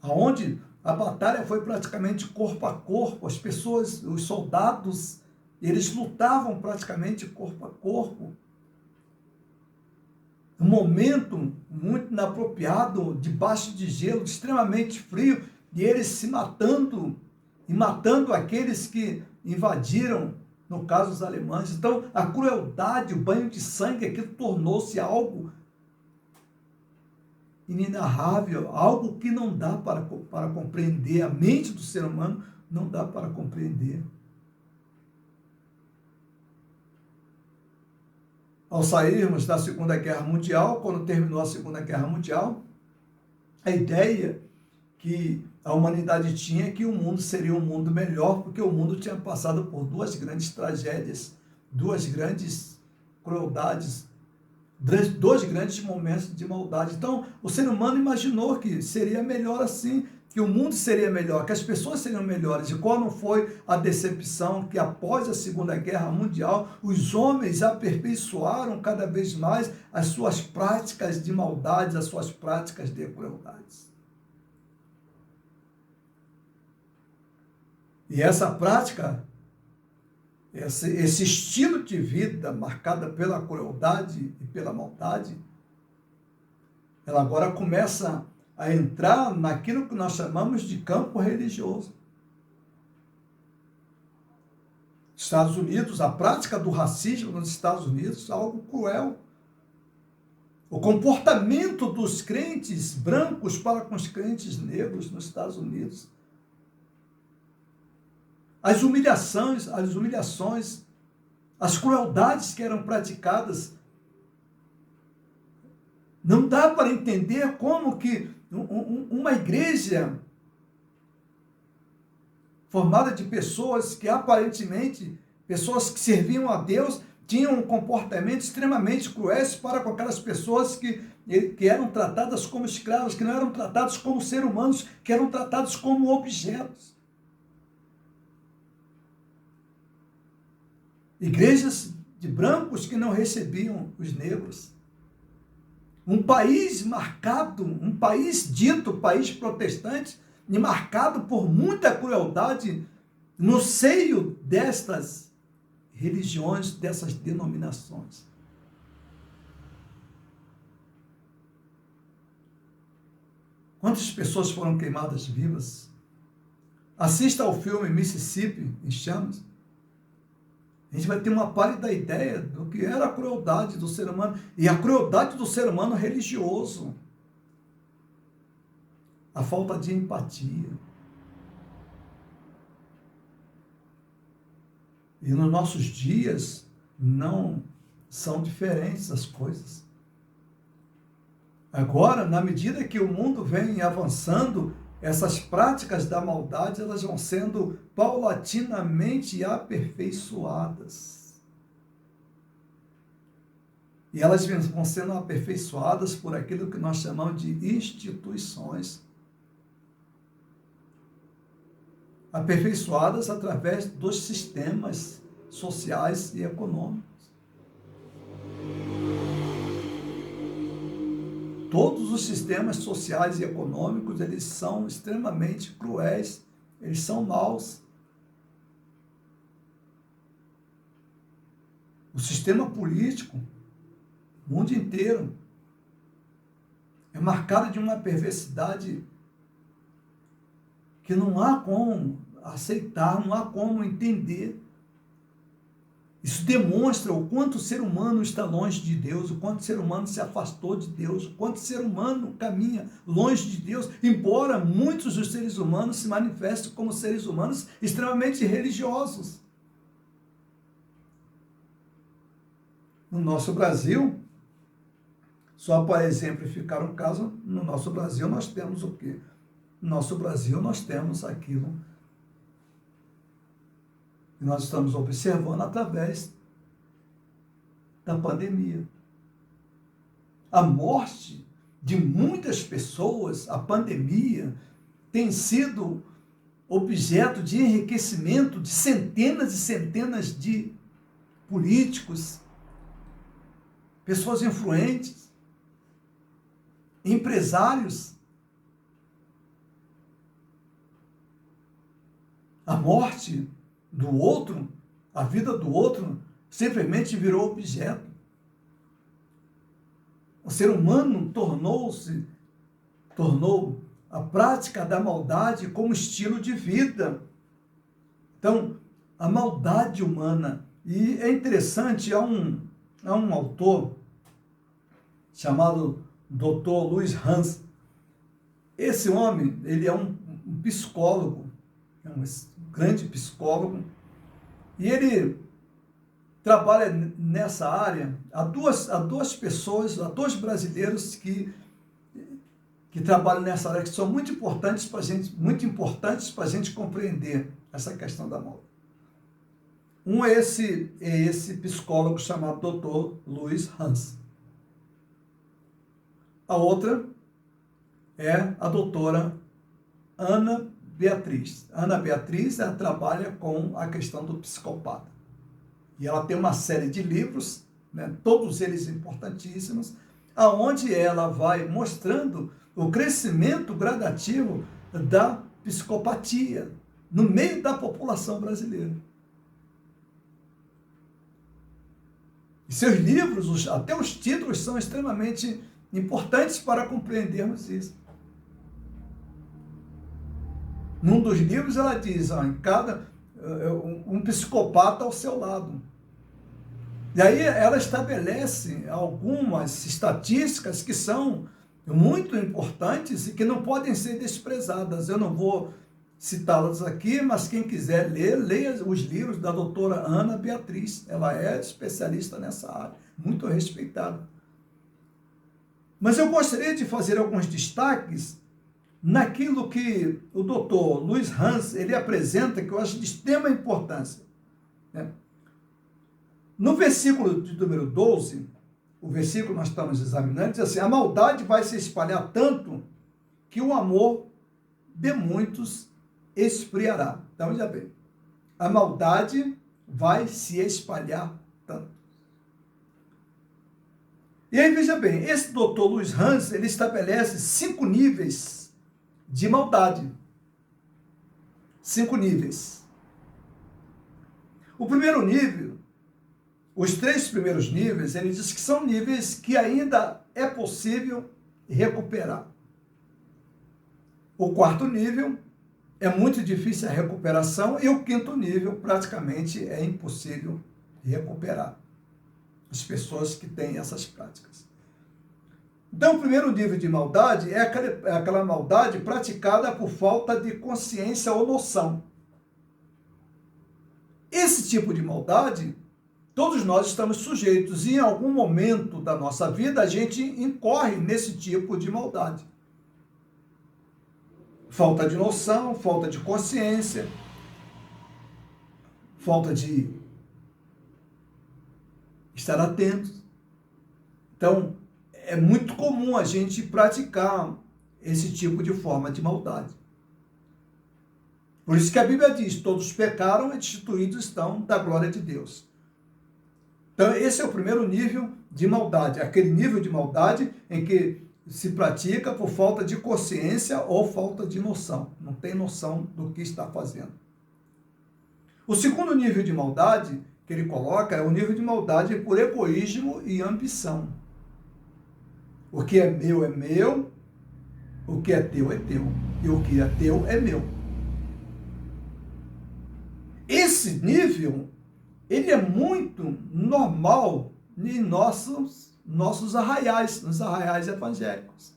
onde a batalha foi praticamente corpo a corpo, as pessoas, os soldados, eles lutavam praticamente corpo a corpo. Um momento muito inapropriado, debaixo de gelo, extremamente frio, e eles se matando, e matando aqueles que invadiram, no caso os alemães. Então, a crueldade, o banho de sangue, aquilo tornou-se algo inenarrável, algo que não dá para compreender, a mente do ser humano não dá para compreender. Ao sairmos da Segunda Guerra Mundial, quando terminou a Segunda Guerra Mundial, a ideia que a humanidade tinha é que o mundo seria um mundo melhor, porque o mundo tinha passado por duas grandes tragédias, duas grandes crueldades, dois grandes momentos de maldade. Então, o ser humano imaginou que seria melhor assim, que o mundo seria melhor, que as pessoas seriam melhores. E qual não foi a decepção que após a Segunda Guerra Mundial, os homens aperfeiçoaram cada vez mais as suas práticas de maldade, as suas práticas de crueldades. E essa prática, esse estilo de vida marcada pela crueldade e pela maldade, ela agora começa a entrar naquilo que nós chamamos de campo religioso. Estados Unidos, a prática do racismo nos Estados Unidos é algo cruel. O comportamento dos crentes brancos para com os crentes negros nos Estados Unidos. As humilhações, as crueldades que eram praticadas. Não dá para entender como que uma igreja formada de pessoas que aparentemente, pessoas que serviam a Deus, tinham um comportamento extremamente cruéis para com aquelas pessoas que eram tratadas como escravos, que não eram tratados como seres humanos, que eram tratados como objetos. Igrejas de brancos que não recebiam os negros. Um país marcado, um país dito país protestante, e marcado por muita crueldade no seio destas religiões, dessas denominações. Quantas pessoas foram queimadas vivas? Assista ao filme Mississippi em Chamas. A gente vai ter uma pálida ideia do que era a crueldade do ser humano, e a crueldade do ser humano religioso. A falta de empatia. E nos nossos dias não são diferentes as coisas. Agora, na medida que o mundo vem avançando, essas práticas da maldade, elas vão sendo paulatinamente aperfeiçoadas. E elas vão sendo aperfeiçoadas por aquilo que nós chamamos de instituições. Aperfeiçoadas através dos sistemas sociais e econômicos. 。 . 。 . 。 . 。 . 。 . 。 . 。 . 。 . 。 . 。 . 。 . 。 . 。 . 。 . 。 . 。 . 。 . 。 . 。 . 。 . 。 . 。 。 . 。 . 。 . 。 . 。 . 。 . Todos os sistemas sociais e econômicos, eles são extremamente cruéis, eles são maus. O sistema político, o mundo inteiro, é marcado de uma perversidade que não há como aceitar, não há como entender. Isso demonstra o quanto o ser humano está longe de Deus, o quanto o ser humano se afastou de Deus, o quanto o ser humano caminha longe de Deus, embora muitos dos seres humanos se manifestem como seres humanos extremamente religiosos. No nosso Brasil, só para exemplificar um caso, no nosso Brasil nós temos o quê? No nosso Brasil nós temos aquilo que nós estamos observando através da pandemia. A morte de muitas pessoas, a pandemia, tem sido objeto de enriquecimento de centenas e centenas de políticos, pessoas influentes, empresários. A morte do outro, a vida do outro, simplesmente virou objeto. O ser humano tornou a prática da maldade como estilo de vida. Então, a maldade humana, e é interessante, há um autor chamado Dr. Louis Hans. Esse homem, ele é um psicólogo, é um grande psicólogo, e ele trabalha nessa área. Há duas pessoas, há dois brasileiros que trabalham nessa área, que são muito importantes para a gente compreender essa questão da morte. Um é esse psicólogo chamado Dr. Louis Hans. A outra é a doutora Ana Beatriz. Ana Beatriz, ela trabalha com a questão do psicopata. E ela tem uma série de livros, né, todos eles importantíssimos, aonde ela vai mostrando o crescimento gradativo da psicopatia no meio da população brasileira. E seus livros, até os títulos, são extremamente importantes para compreendermos isso. Num dos livros ela diz, um psicopata ao seu lado. E aí ela estabelece algumas estatísticas que são muito importantes e que não podem ser desprezadas. Eu não vou citá-las aqui, mas quem quiser ler, leia os livros da doutora Ana Beatriz. Ela é especialista nessa área, muito respeitada. Mas eu gostaria de fazer alguns destaques naquilo que o doutor Louis Hans, ele apresenta, que eu acho de extrema importância, né? No versículo de número 12, o versículo que nós estamos examinando, diz assim: a maldade vai se espalhar tanto que o amor de muitos esfriará. Então, veja bem, a maldade vai se espalhar tanto. E aí, veja bem, esse doutor Louis Hans, ele estabelece 5 níveis de maldade. 5 níveis. O primeiro nível, os 3 primeiros níveis, ele diz que são níveis que ainda é possível recuperar. O 4º nível é muito difícil a recuperação e o 5º nível praticamente é impossível recuperar. As pessoas que têm essas práticas. Então, o primeiro nível de maldade é aquela maldade praticada por falta de consciência ou noção. Esse tipo de maldade, todos nós estamos sujeitos e em algum momento da nossa vida a gente incorre nesse tipo de maldade. Falta de noção, falta de consciência, falta de estar atentos. Então, é muito comum a gente praticar esse tipo de forma de maldade. Por isso que a Bíblia diz, todos pecaram e destituídos estão da glória de Deus. Então, esse é o primeiro nível de maldade, aquele nível de maldade em que se pratica por falta de consciência ou falta de noção. Não tem noção do que está fazendo. O segundo nível de maldade que ele coloca é o nível de maldade por egoísmo e ambição. O que é meu, o que é teu, e o que é teu é meu. Esse nível, ele é muito normal em nossos arraiais, nos arraiais evangélicos.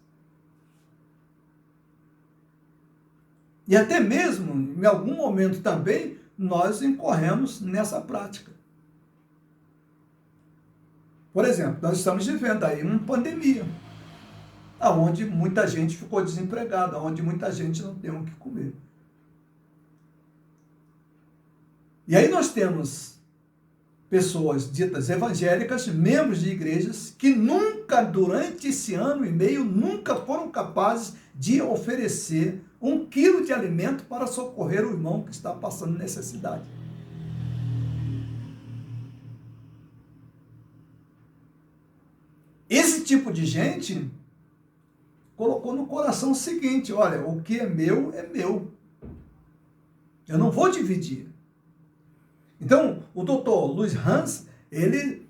E até mesmo, em algum momento também, nós incorremos nessa prática. Por exemplo, nós estamos vivendo aí uma pandemia, onde muita gente ficou desempregada, onde muita gente não tem o que comer. E aí nós temos pessoas ditas evangélicas, membros de igrejas, que nunca, durante esse ano e meio, nunca foram capazes de oferecer 1 quilo de alimento para socorrer o irmão que está passando necessidade. Esse tipo de gente colocou no coração o seguinte: olha, o que é meu é meu. Eu não vou dividir. Então, o doutor Louis Hans, ele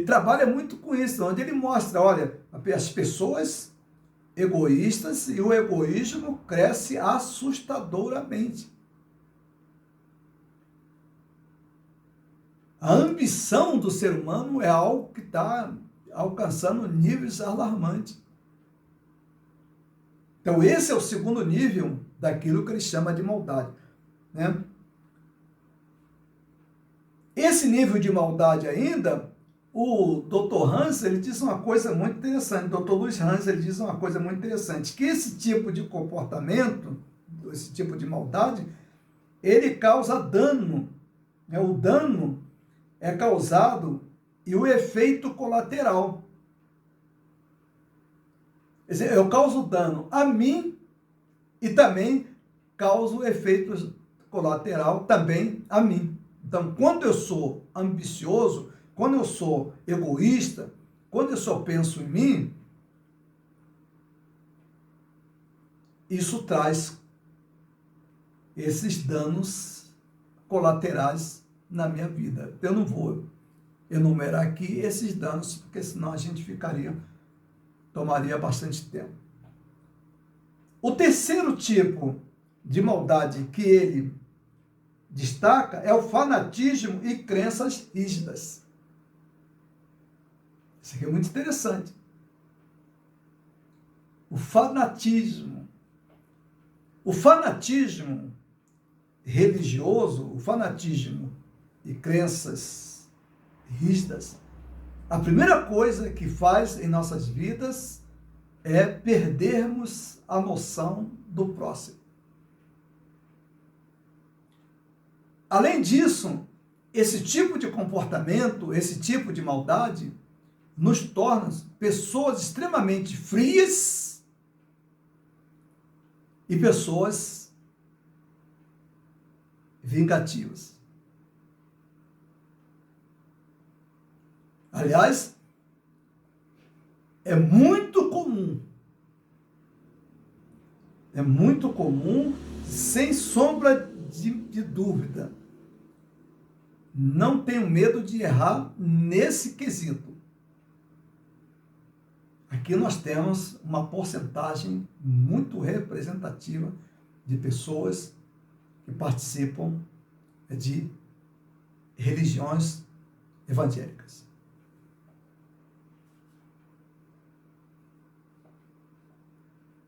trabalha muito com isso, onde ele mostra, olha, as pessoas egoístas e o egoísmo cresce assustadoramente. A ambição do ser humano é algo que está alcançando níveis alarmantes. Então, esse é o segundo nível daquilo que ele chama de maldade, né? Esse nível de maldade ainda, o Dr. Hans, ele diz uma coisa muito interessante, o Dr. Louis Hans, ele diz uma coisa muito interessante, que esse tipo de comportamento, esse tipo de maldade, ele causa dano, né? O dano é causado e o efeito colateral. Quer dizer, eu causo dano a mim e também causo efeito colateral também a mim. Então, quando eu sou ambicioso, quando eu sou egoísta, quando eu só penso em mim, isso traz esses danos colaterais na minha vida. Eu não vou enumerar aqui esses danos, porque senão a gente tomaria bastante tempo. O terceiro tipo de maldade que ele destaca é o fanatismo e crenças rígidas. Isso aqui é muito interessante. O fanatismo. O fanatismo religioso, o fanatismo e crenças rígidas, a primeira coisa que faz em nossas vidas é perdermos a noção do próximo. Além disso, esse tipo de comportamento, esse tipo de maldade, nos torna pessoas extremamente frias e pessoas vingativas. Aliás, é muito comum, sem sombra de dúvida. Não tenho medo de errar nesse quesito. Aqui nós temos uma porcentagem muito representativa de pessoas que participam de religiões evangélicas.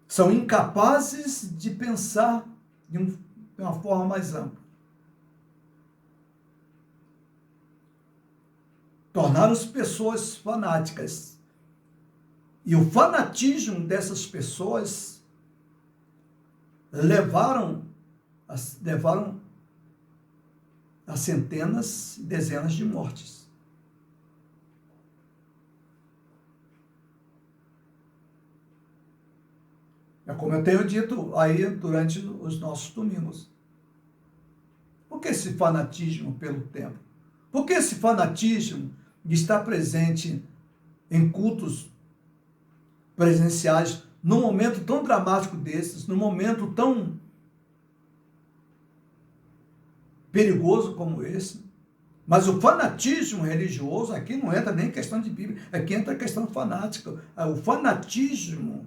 São incapazes de pensar de uma forma mais ampla. Tornaram-se pessoas fanáticas. E o fanatismo dessas pessoas levaram a centenas e dezenas de mortes. É como eu tenho dito aí durante os nossos domingos. Por que esse fanatismo pelo templo? Por que esse fanatismo de estar presente em cultos presenciais num momento tão dramático desses, num momento tão perigoso como esse. Mas o fanatismo religioso, aqui não entra nem questão de Bíblia, aqui entra a questão fanática. O fanatismo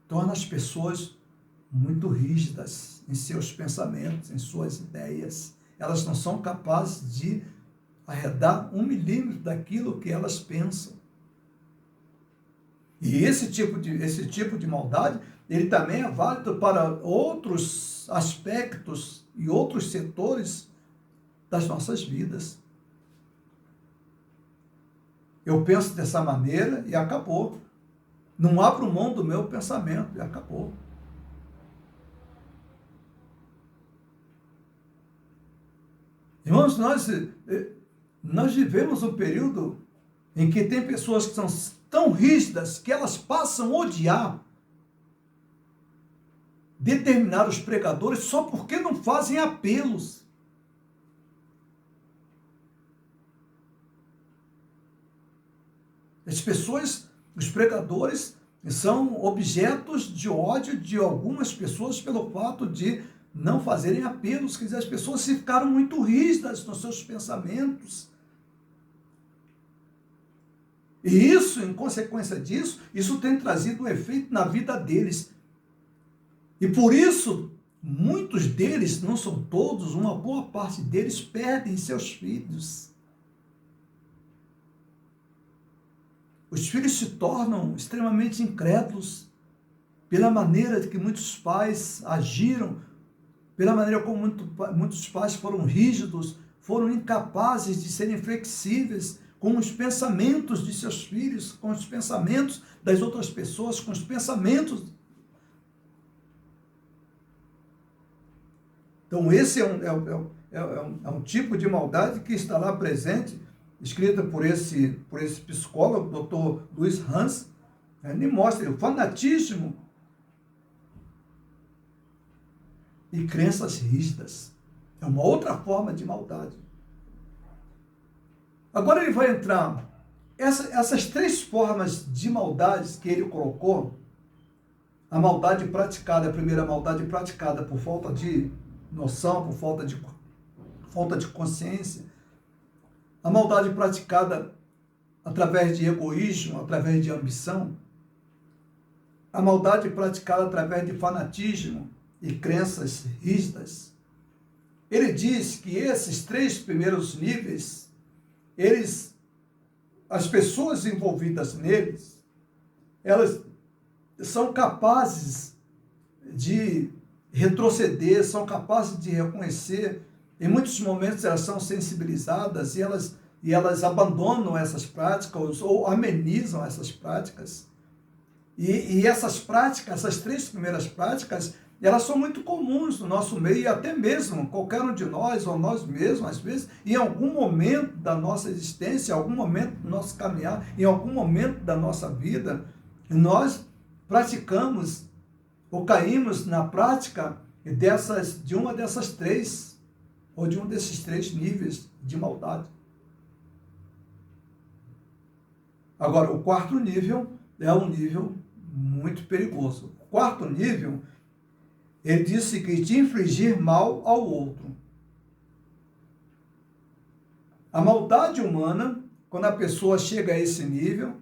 torna as pessoas muito rígidas em seus pensamentos, em suas ideias. Elas não são capazes de arredar 1 milímetro daquilo que elas pensam. E esse tipo de maldade, ele também é válido para outros aspectos e outros setores das nossas vidas. Eu penso dessa maneira e acabou. Não abro mão do meu pensamento e acabou. Irmãos, nós vivemos um período em que tem pessoas que são tão rígidas que elas passam a odiar determinados pregadores só porque não fazem apelos. As pessoas, os pregadores, são objetos de ódio de algumas pessoas pelo fato de não fazerem apelos. Quer dizer, as pessoas ficaram muito rígidas nos seus pensamentos. E isso, em consequência disso, isso tem trazido um efeito na vida deles. E por isso, muitos deles, não são todos, uma boa parte deles perdem seus filhos. Os filhos se tornam extremamente incrédulos pela maneira que muitos pais agiram, pela maneira como muitos pais foram rígidos, foram incapazes de serem flexíveis com os pensamentos de seus filhos, com os pensamentos das outras pessoas, com os pensamentos. Então esse é um tipo de maldade que está lá presente, escrita por esse psicólogo, Dr. Louis Hans. Ele mostra o fanatismo e crenças rígidas. É uma outra forma de maldade. Agora ele vai entrar, essas 3 formas de maldades que ele colocou, a maldade praticada, a primeira maldade praticada por falta de noção, por falta de consciência, a maldade praticada através de egoísmo, através de ambição, a maldade praticada através de fanatismo e crenças rígidas. Ele diz que esses 3 primeiros níveis, as pessoas envolvidas neles, elas são capazes de retroceder, são capazes de reconhecer. Em muitos momentos elas são sensibilizadas e elas abandonam essas práticas ou amenizam essas práticas. E essas práticas, essas 3 primeiras práticas, elas são muito comuns no nosso meio, e até mesmo qualquer um de nós, ou nós mesmos, às vezes, em algum momento da nossa existência, em algum momento do nosso caminhar, em algum momento da nossa vida, nós praticamos ou caímos na prática de uma dessas 3, ou de um desses 3 níveis de maldade. Agora, o 4º nível é um nível muito perigoso. O 4º nível, ele disse que de infligir mal ao outro. A maldade humana, quando a pessoa chega a esse nível,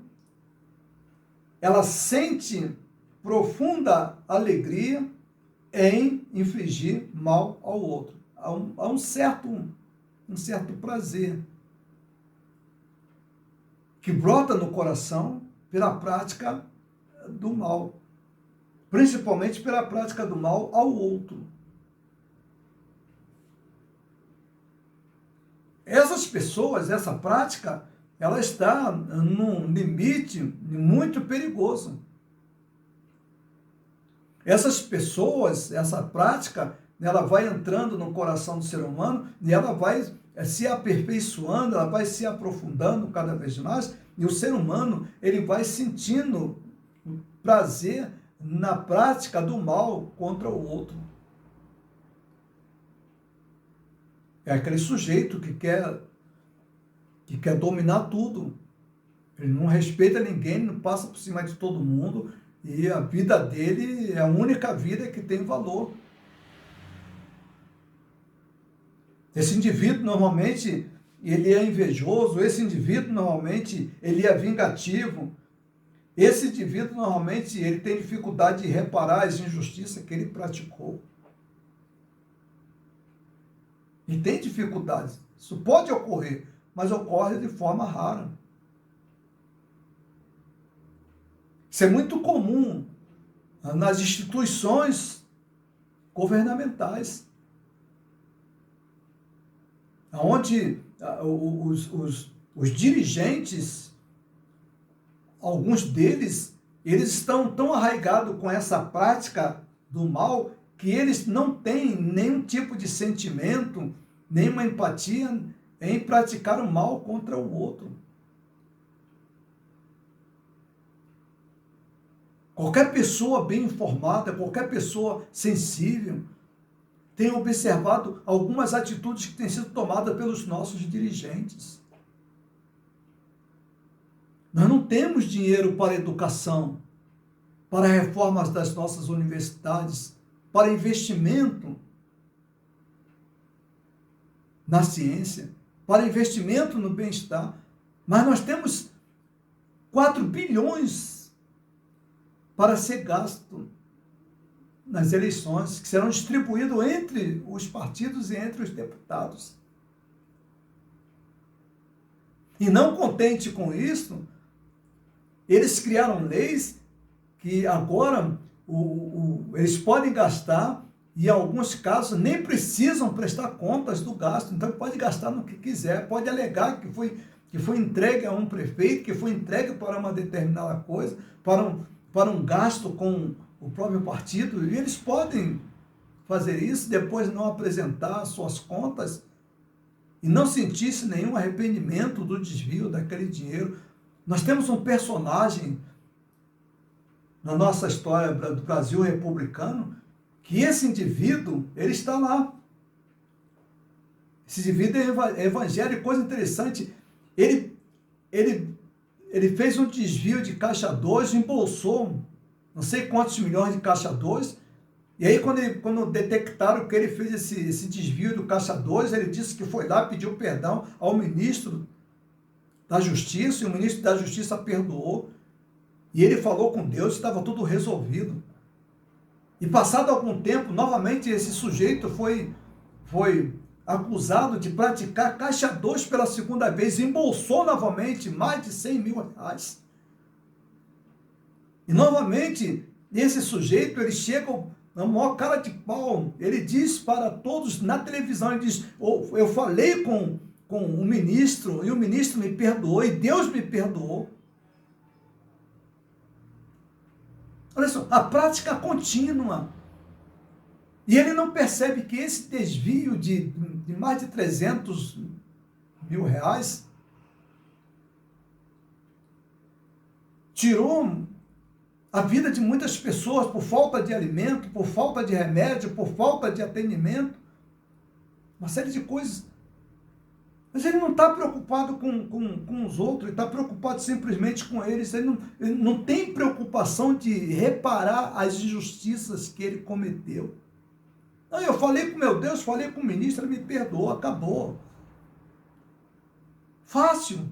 ela sente profunda alegria em infligir mal ao outro. Há um certo prazer que brota no coração pela prática do mal, principalmente pela prática do mal ao outro. Essas pessoas, essa prática, ela está num limite muito perigoso. Essas pessoas, essa prática, ela vai entrando no coração do ser humano e ela vai se aperfeiçoando, ela vai se aprofundando cada vez mais, e o ser humano, ele vai sentindo prazer na prática do mal contra o outro. É aquele sujeito que quer dominar tudo, Ele não respeita ninguém, não passa por cima de todo mundo, e a vida dele é a única vida que tem valor. Esse indivíduo, normalmente, ele é invejoso, esse indivíduo, normalmente, ele é vingativo, esse indivíduo, normalmente, ele tem dificuldade de reparar as injustiças que ele praticou. E tem dificuldades. Isso pode ocorrer, mas ocorre de forma rara. Isso é muito comum nas instituições governamentais, onde os dirigentes, alguns deles, eles estão tão arraigados com essa prática do mal que eles não têm nenhum tipo de sentimento, nenhuma empatia em praticar o mal contra o outro. Qualquer pessoa bem informada, qualquer pessoa sensível, tem observado algumas atitudes que têm sido tomadas pelos nossos dirigentes. Nós não temos dinheiro para educação, para reformas das nossas universidades, para investimento na ciência, para investimento no bem-estar. Mas nós temos 4 bilhões para ser gasto nas eleições, que serão distribuídos entre os partidos e entre os deputados. E não contente com isso, eles criaram leis que agora eles podem gastar e, em alguns casos, nem precisam prestar contas do gasto. Então, pode gastar no que quiser, pode alegar que foi entregue a um prefeito, que foi entregue para uma determinada coisa, para um gasto com o próprio partido, e eles podem fazer isso, depois não apresentar suas contas e não sentir-se nenhum arrependimento do desvio daquele dinheiro. Nós temos um personagem na nossa história do Brasil republicano, que esse indivíduo, ele está lá. Esse indivíduo é evangélico, coisa interessante, ele fez um desvio de caixa 2, embolsou não sei quantos milhões de caixa 2, e aí quando detectaram que ele fez esse desvio do caixa 2, ele disse que foi lá, pediu perdão ao ministro da Justiça, e o ministro da Justiça perdoou, e ele falou com Deus, estava tudo resolvido. E passado algum tempo, novamente esse sujeito foi acusado de praticar caixa 2 pela segunda vez, embolsou novamente mais de 100 mil reais. E novamente, esse sujeito, ele chega na maior cara de pau, ele diz para todos na televisão, ele diz, eu falei com o ministro, e o ministro me perdoou, e Deus me perdoou. Olha só, a prática contínua. E ele não percebe que esse desvio de mais de 300 mil reais tirou a vida de muitas pessoas por falta de alimento, por falta de remédio, por falta de atendimento, uma série de coisas. Mas ele não está preocupado com os outros, ele está preocupado simplesmente com eles, ele não tem preocupação de reparar as injustiças que ele cometeu. Não, eu falei com meu Deus, falei com o ministro, ele me perdoou, acabou. Fácil.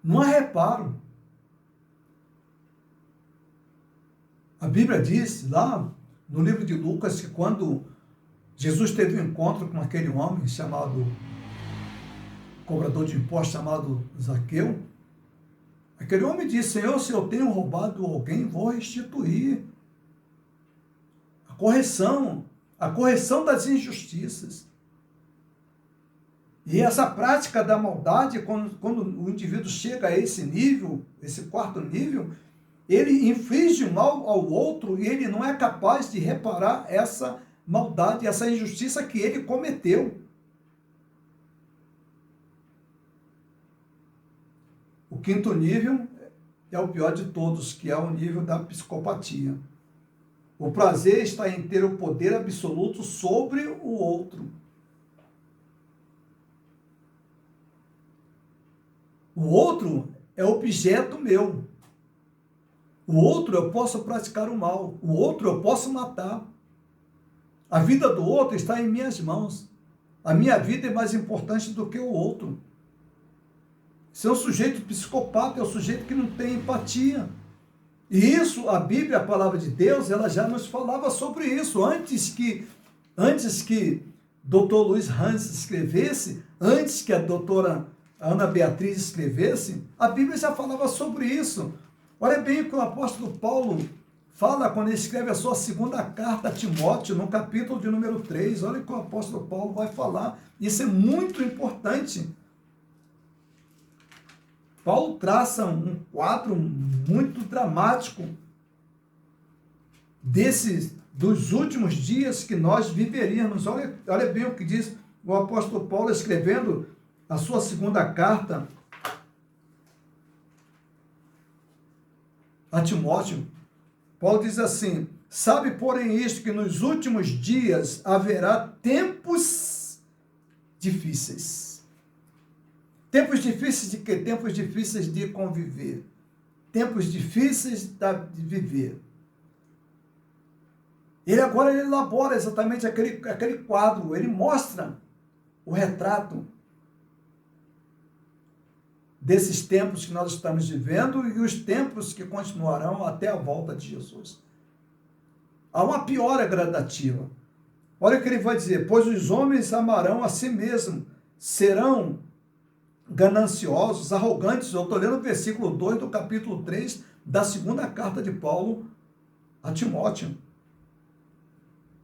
Não há reparo. A Bíblia diz lá no livro de Lucas que quando Jesus teve um encontro com aquele homem chamado, cobrador de impostos chamado Zaqueu, aquele homem disse, Senhor, se eu tenho roubado alguém, vou restituir. A correção das injustiças. E essa prática da maldade, quando o indivíduo chega a esse nível, esse 4º nível, ele inflige mal ao outro e ele não é capaz de reparar essa maldade, essa injustiça que ele cometeu. O 5º nível é o pior de todos, que é o nível da psicopatia. O prazer está em ter o poder absoluto sobre o outro. O outro é objeto meu. O outro eu posso praticar o mal. O outro eu posso matar. A vida do outro está em minhas mãos. A minha vida é mais importante do que o outro. Ser um sujeito psicopata é um sujeito que não tem empatia. E isso, a Bíblia, a palavra de Deus, ela já nos falava sobre isso. Antes que Dr. Luiz Hans escrevesse, antes que a doutora Ana Beatriz escrevesse, a Bíblia já falava sobre isso. Olha bem o que o apóstolo Paulo fala quando ele escreve a sua segunda carta a Timóteo, no capítulo de número 3. Olha o que o apóstolo Paulo vai falar. Isso é muito importante. Paulo traça um quadro muito dramático dos últimos dias que nós viveríamos. Olha bem o que diz o apóstolo Paulo escrevendo a sua segunda carta a Timóteo. Paulo diz assim: sabe, porém, isto, que nos últimos dias haverá tempos difíceis. Tempos difíceis de quê? Tempos difíceis de conviver. Tempos difíceis de viver. Ele agora elabora exatamente aquele quadro, ele mostra o retrato desses tempos que nós estamos vivendo e os tempos que continuarão até a volta de Jesus. Há uma piora gradativa. Olha o que ele vai dizer: pois os homens amarão a si mesmos, serão gananciosos, arrogantes. Eu estou lendo o versículo 2 do capítulo 3 da segunda carta de Paulo a Timóteo.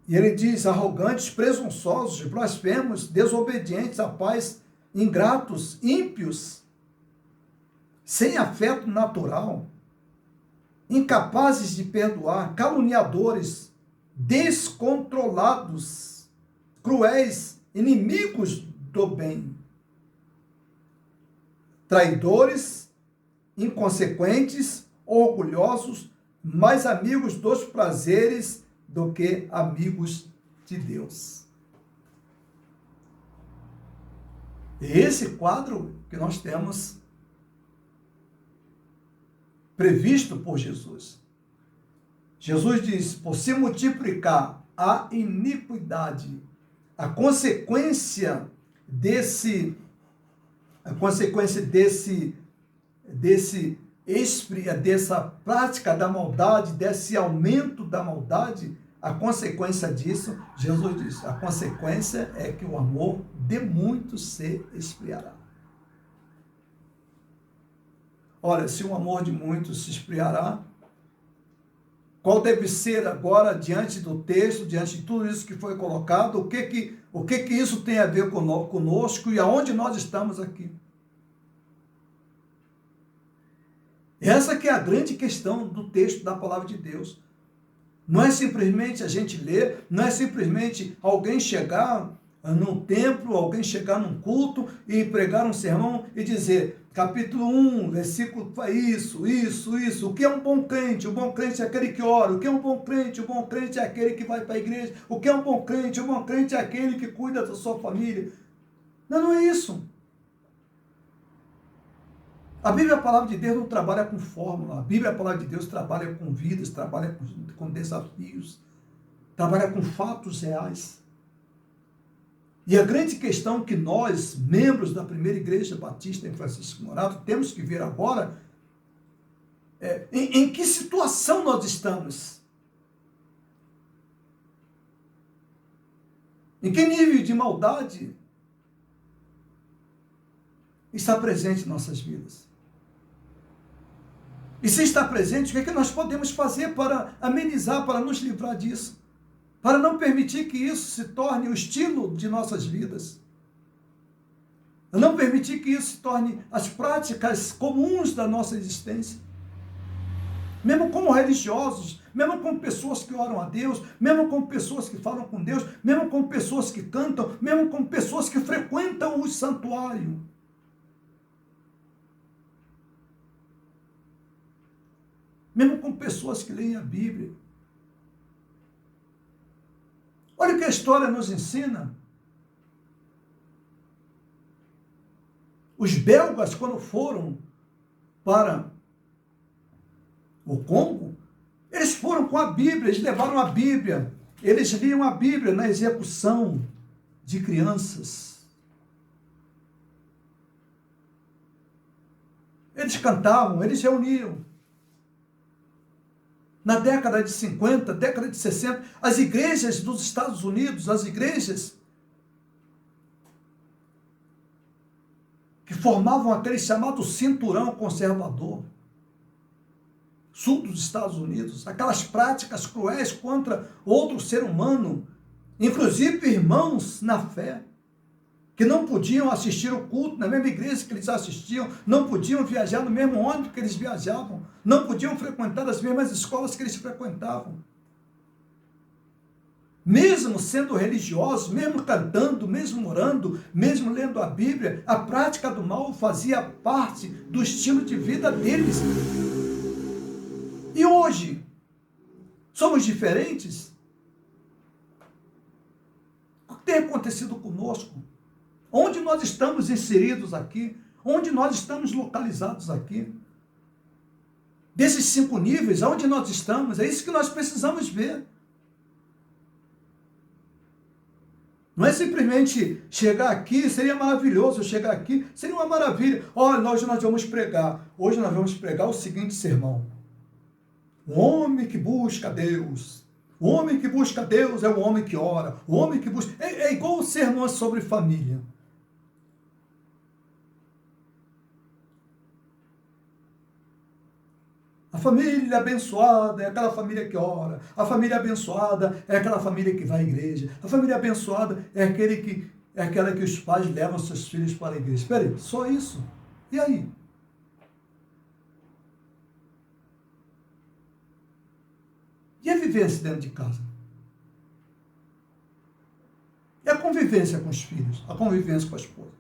E ele diz: arrogantes, presunçosos, blasfemos, desobedientes a pais, ingratos, ímpios, sem afeto natural, incapazes de perdoar, caluniadores, descontrolados, cruéis, inimigos do bem, traidores, inconsequentes, orgulhosos, mais amigos dos prazeres do que amigos de Deus. Esse quadro que nós temos previsto por Jesus. Jesus diz: por se multiplicar a iniquidade, dessa prática da maldade, desse aumento da maldade, a consequência disso, Jesus diz, a consequência é que o amor de muitos se esfriará. Olha, se o amor de muitos se esfriará, qual deve ser agora, diante do texto, diante de tudo isso que foi colocado, o que isso tem a ver conosco e aonde nós estamos aqui? Essa que é a grande questão do texto da palavra de Deus. Não é simplesmente a gente ler, não é simplesmente alguém chegar num templo, alguém chegar num culto e pregar um sermão e dizer, capítulo 1, versículo, isso. O que é um bom crente? O bom crente é aquele que ora. O que é um bom crente? O bom crente é aquele que vai para a igreja. O que é um bom crente? O bom crente é aquele que cuida da sua família. Não é isso. A Bíblia, a palavra de Deus, não trabalha com fórmula. A Bíblia, a palavra de Deus, trabalha com vidas, trabalha com desafios, trabalha com fatos reais. E a grande questão que nós, membros da primeira igreja batista em Francisco Morato, temos que ver agora é em que situação nós estamos. Em que nível de maldade está presente em nossas vidas? E se está presente, o que é que nós podemos fazer para amenizar, para nos livrar disso? Para não permitir que isso se torne o estilo de nossas vidas. Não permitir que isso se torne as práticas comuns da nossa existência. Mesmo como religiosos, mesmo como pessoas que oram a Deus, mesmo como pessoas que falam com Deus, mesmo como pessoas que cantam, mesmo como pessoas que frequentam o santuário. Mesmo com pessoas que leem a Bíblia. Olha o que a história nos ensina. Os belgas, quando foram para o Congo, eles foram com a Bíblia, eles levaram a Bíblia, eles liam a Bíblia na execução de crianças. Eles cantavam, eles reuniam. Na década de 50, década de 60, as igrejas dos Estados Unidos, as igrejas que formavam aquele chamado cinturão conservador, sul dos Estados Unidos, aquelas práticas cruéis contra outro ser humano, inclusive irmãos na fé, que não podiam assistir o culto na mesma igreja que eles assistiam, não podiam viajar no mesmo ônibus que eles viajavam, não podiam frequentar as mesmas escolas que eles frequentavam. Mesmo sendo religiosos, mesmo cantando, mesmo orando, mesmo lendo a Bíblia, a prática do mal fazia parte do estilo de vida deles. E hoje, somos diferentes? O que tem acontecido conosco? Onde nós estamos inseridos aqui? Onde nós estamos localizados aqui? Desses 5 níveis, aonde nós estamos? É isso que nós precisamos ver. Não é simplesmente chegar aqui, seria maravilhoso chegar aqui, seria uma maravilha. Olha, hoje nós vamos pregar. Hoje nós vamos pregar o seguinte sermão. O homem que busca Deus. O homem que busca Deus é o homem que ora. O homem que busca... É igual o sermão sobre família. A família abençoada é aquela família que ora. A família abençoada é aquela família que vai à igreja. A família abençoada é aquela que os pais levam seus filhos para a igreja. Espera aí, só isso? E aí? E a vivência dentro de casa? E a convivência com os filhos? A convivência com a esposa?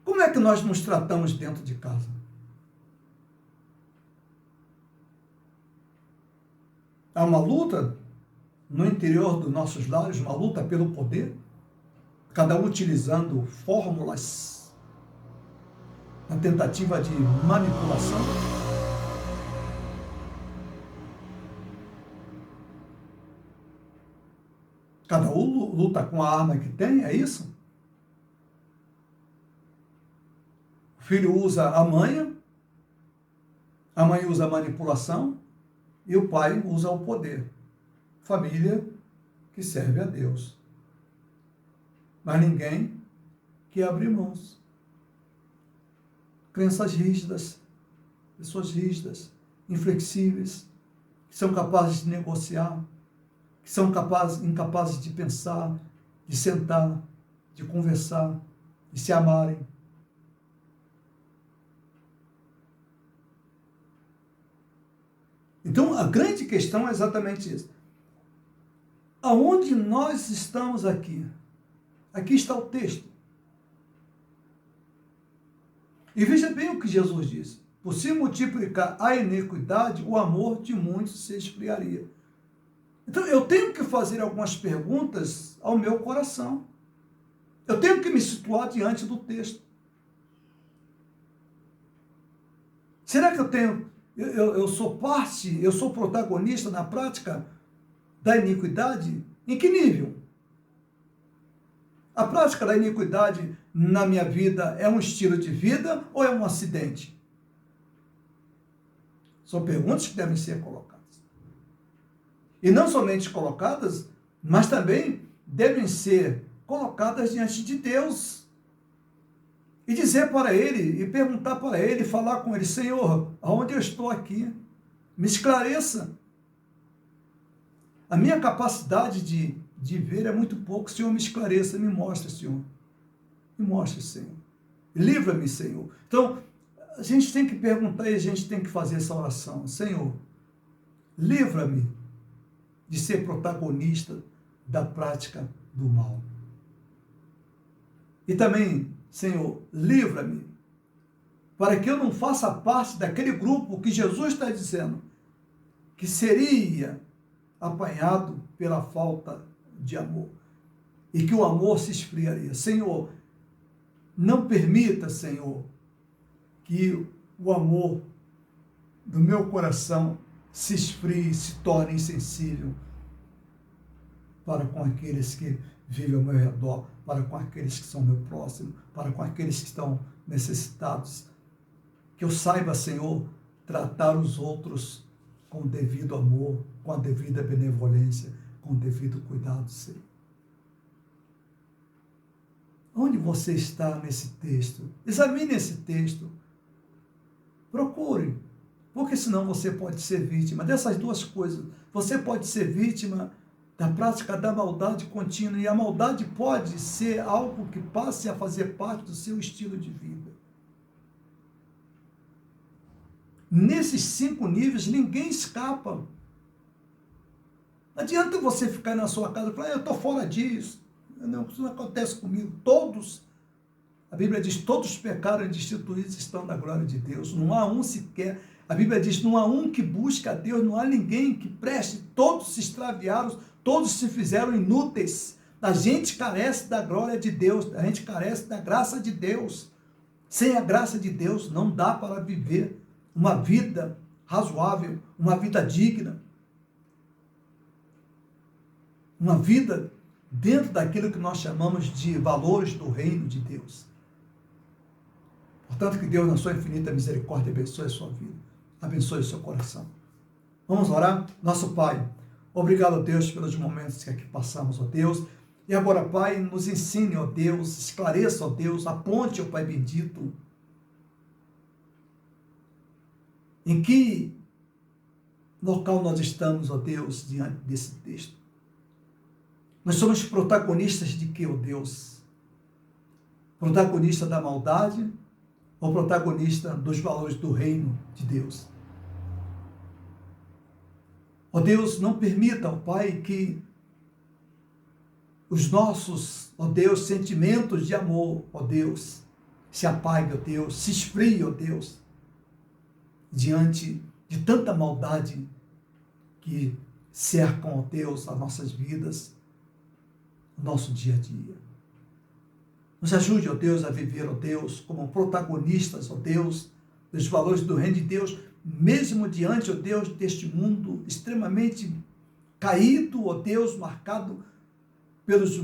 Como é que nós nos tratamos dentro de casa? Há uma luta no interior dos nossos lares, uma luta pelo poder, cada um utilizando fórmulas na tentativa de manipulação. Cada um luta com a arma que tem, é isso? O filho usa a mãe usa a manipulação, e o pai usa o poder. Família que serve a Deus. Mas ninguém que abre mãos. Crenças rígidas, pessoas rígidas, inflexíveis, que são capazes de negociar, que são incapazes de pensar, de sentar, de conversar, de se amarem. Então, a grande questão é exatamente isso. Aonde nós estamos aqui? Aqui está o texto. E veja bem o que Jesus disse. Por se multiplicar a iniquidade, o amor de muitos se esfriaria. Então, eu tenho que fazer algumas perguntas ao meu coração. Eu tenho que me situar diante do texto. Será que eu sou parte, eu sou protagonista na prática da iniquidade? Em que nível? A prática da iniquidade na minha vida é um estilo de vida ou é um acidente? São perguntas que devem ser colocadas. E não somente colocadas, mas também devem ser colocadas diante de Deus. E dizer para Ele, e perguntar para Ele, falar com Ele, Senhor, aonde eu estou aqui? Me esclareça. A minha capacidade de ver é muito pouco. Senhor, me esclareça, me mostre, Senhor. Me mostre, Senhor. Livra-me, Senhor. Então, a gente tem que perguntar e a gente tem que fazer essa oração. Senhor, livra-me de ser protagonista da prática do mal. E também, Senhor, livra-me para que eu não faça parte daquele grupo que Jesus está dizendo que seria apanhado pela falta de amor e que o amor se esfriaria. Senhor, não permita, Senhor, que o amor do meu coração se esfrie, se torne insensível para com aqueles que vivem ao meu redor, para com aqueles que são meu próximo, para com aqueles que estão necessitados. Que eu saiba, Senhor, tratar os outros com o devido amor, com a devida benevolência, com o devido cuidado, Senhor. Onde você está nesse texto? Examine esse texto. Procure, porque senão você pode ser vítima dessas duas coisas. Você pode ser vítima da prática da maldade contínua, e a maldade pode ser algo que passe a fazer parte do seu estilo de vida. Nesses 5 níveis, ninguém escapa. Não adianta você ficar na sua casa e falar, eu estou fora disso. Não, isso não acontece comigo. Todos, a Bíblia diz, todos pecaram e destituídos estão da glória de Deus. Não há um sequer. A Bíblia diz, não há um que busque a Deus, não há ninguém que preste. Todos se extraviaram, todos se fizeram inúteis. A gente carece da glória de Deus, a gente carece da graça de Deus. Sem a graça de Deus, não dá para viver uma vida razoável, uma vida digna, uma vida dentro daquilo que nós chamamos de valores do reino de Deus. Portanto, que Deus, na sua infinita misericórdia, abençoe a sua vida, abençoe o seu coração. Vamos orar? Nosso Pai, obrigado, Deus, pelos momentos que aqui passamos, ó Deus. E agora, Pai, nos ensine, ó Deus, esclareça, ó Deus, aponte, ó Pai bendito, em que local nós estamos, ó Deus, diante desse texto. Nós somos protagonistas de quê, ó Deus? Protagonista da maldade ou protagonista dos valores do reino de Deus? Ó Deus, não permita, ó Pai, que os nossos, ó Deus, sentimentos de amor, ó Deus, se apaguem, ó Deus, se esfriem, ó Deus, diante de tanta maldade que cercam, ó Deus, as nossas vidas, o nosso dia a dia. Nos ajude, ó Deus, a viver, ó Deus, como protagonistas, ó Deus, dos valores do reino de Deus, mesmo diante, ó Deus, deste mundo extremamente caído, ó Deus, marcado pelos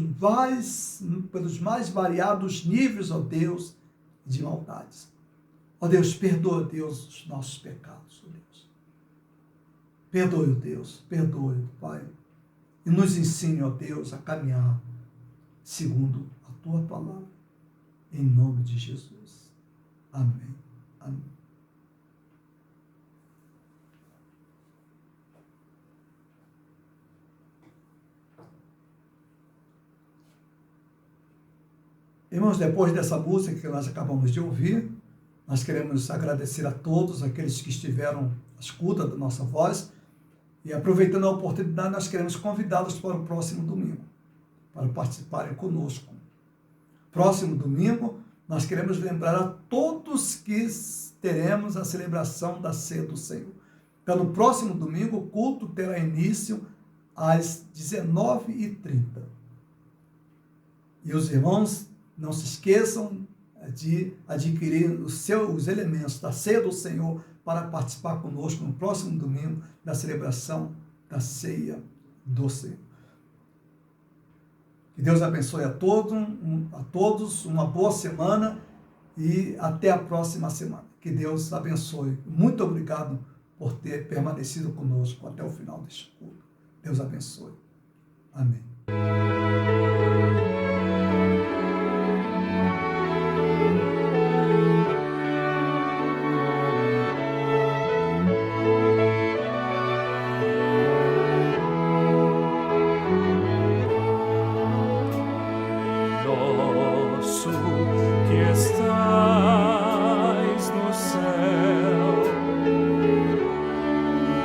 mais variados níveis, ó Deus, de maldades. Ó Deus, perdoa, Deus, os nossos pecados, ó Deus. Perdoe, Deus, perdoe, Pai. E nos ensine, ó Deus, a caminhar segundo a Tua palavra. Em nome de Jesus. Amém. Amém. Irmãos, depois dessa música que nós acabamos de ouvir, nós queremos agradecer a todos aqueles que estiveram à escuta da nossa voz, e aproveitando a oportunidade, nós queremos convidá-los para o próximo domingo, para participarem conosco. Próximo domingo, nós queremos lembrar a todos que teremos a celebração da Ceia do Senhor. Então, no próximo domingo, o culto terá início às 19h30. E os irmãos, não se esqueçam de adquirir os elementos da Ceia do Senhor para participar conosco no próximo domingo da celebração da Ceia do Senhor. Que Deus abençoe a todos, uma boa semana e até a próxima semana. Que Deus abençoe. Muito obrigado por ter permanecido conosco até o final deste culto. Deus abençoe. Amém.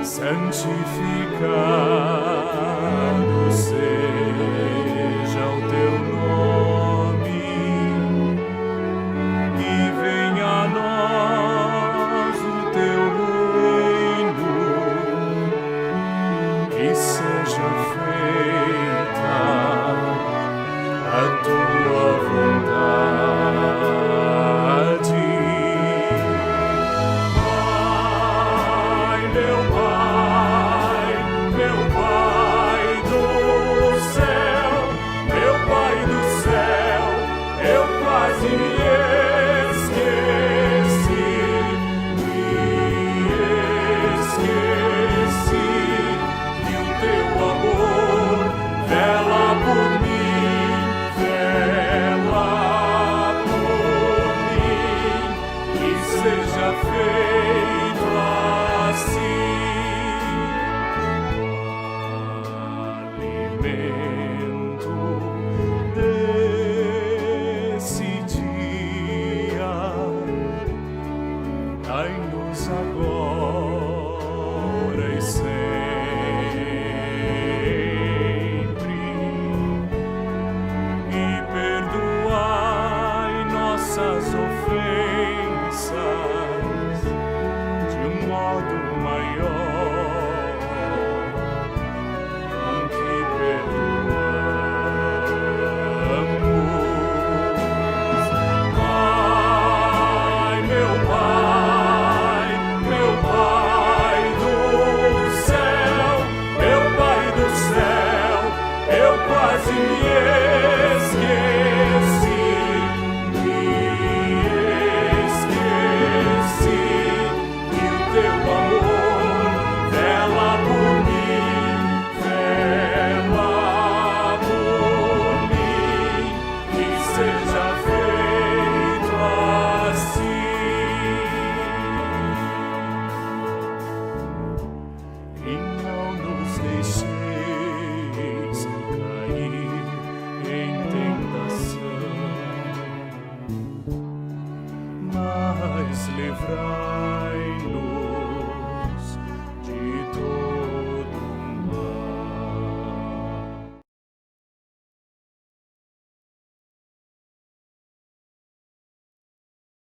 Santificado seja o teu seja feito assim. Alimento desse dia, dai-nos agora e sempre, e perdoai nossas ofensas de um modo maior com que perdoamos. Ai, meu Pai do céu, meu Pai do céu, eu quase me esqueci, que o teu amor vela por mim, que seja feito assim. E não nos deixeis cair em tentação, mas livrai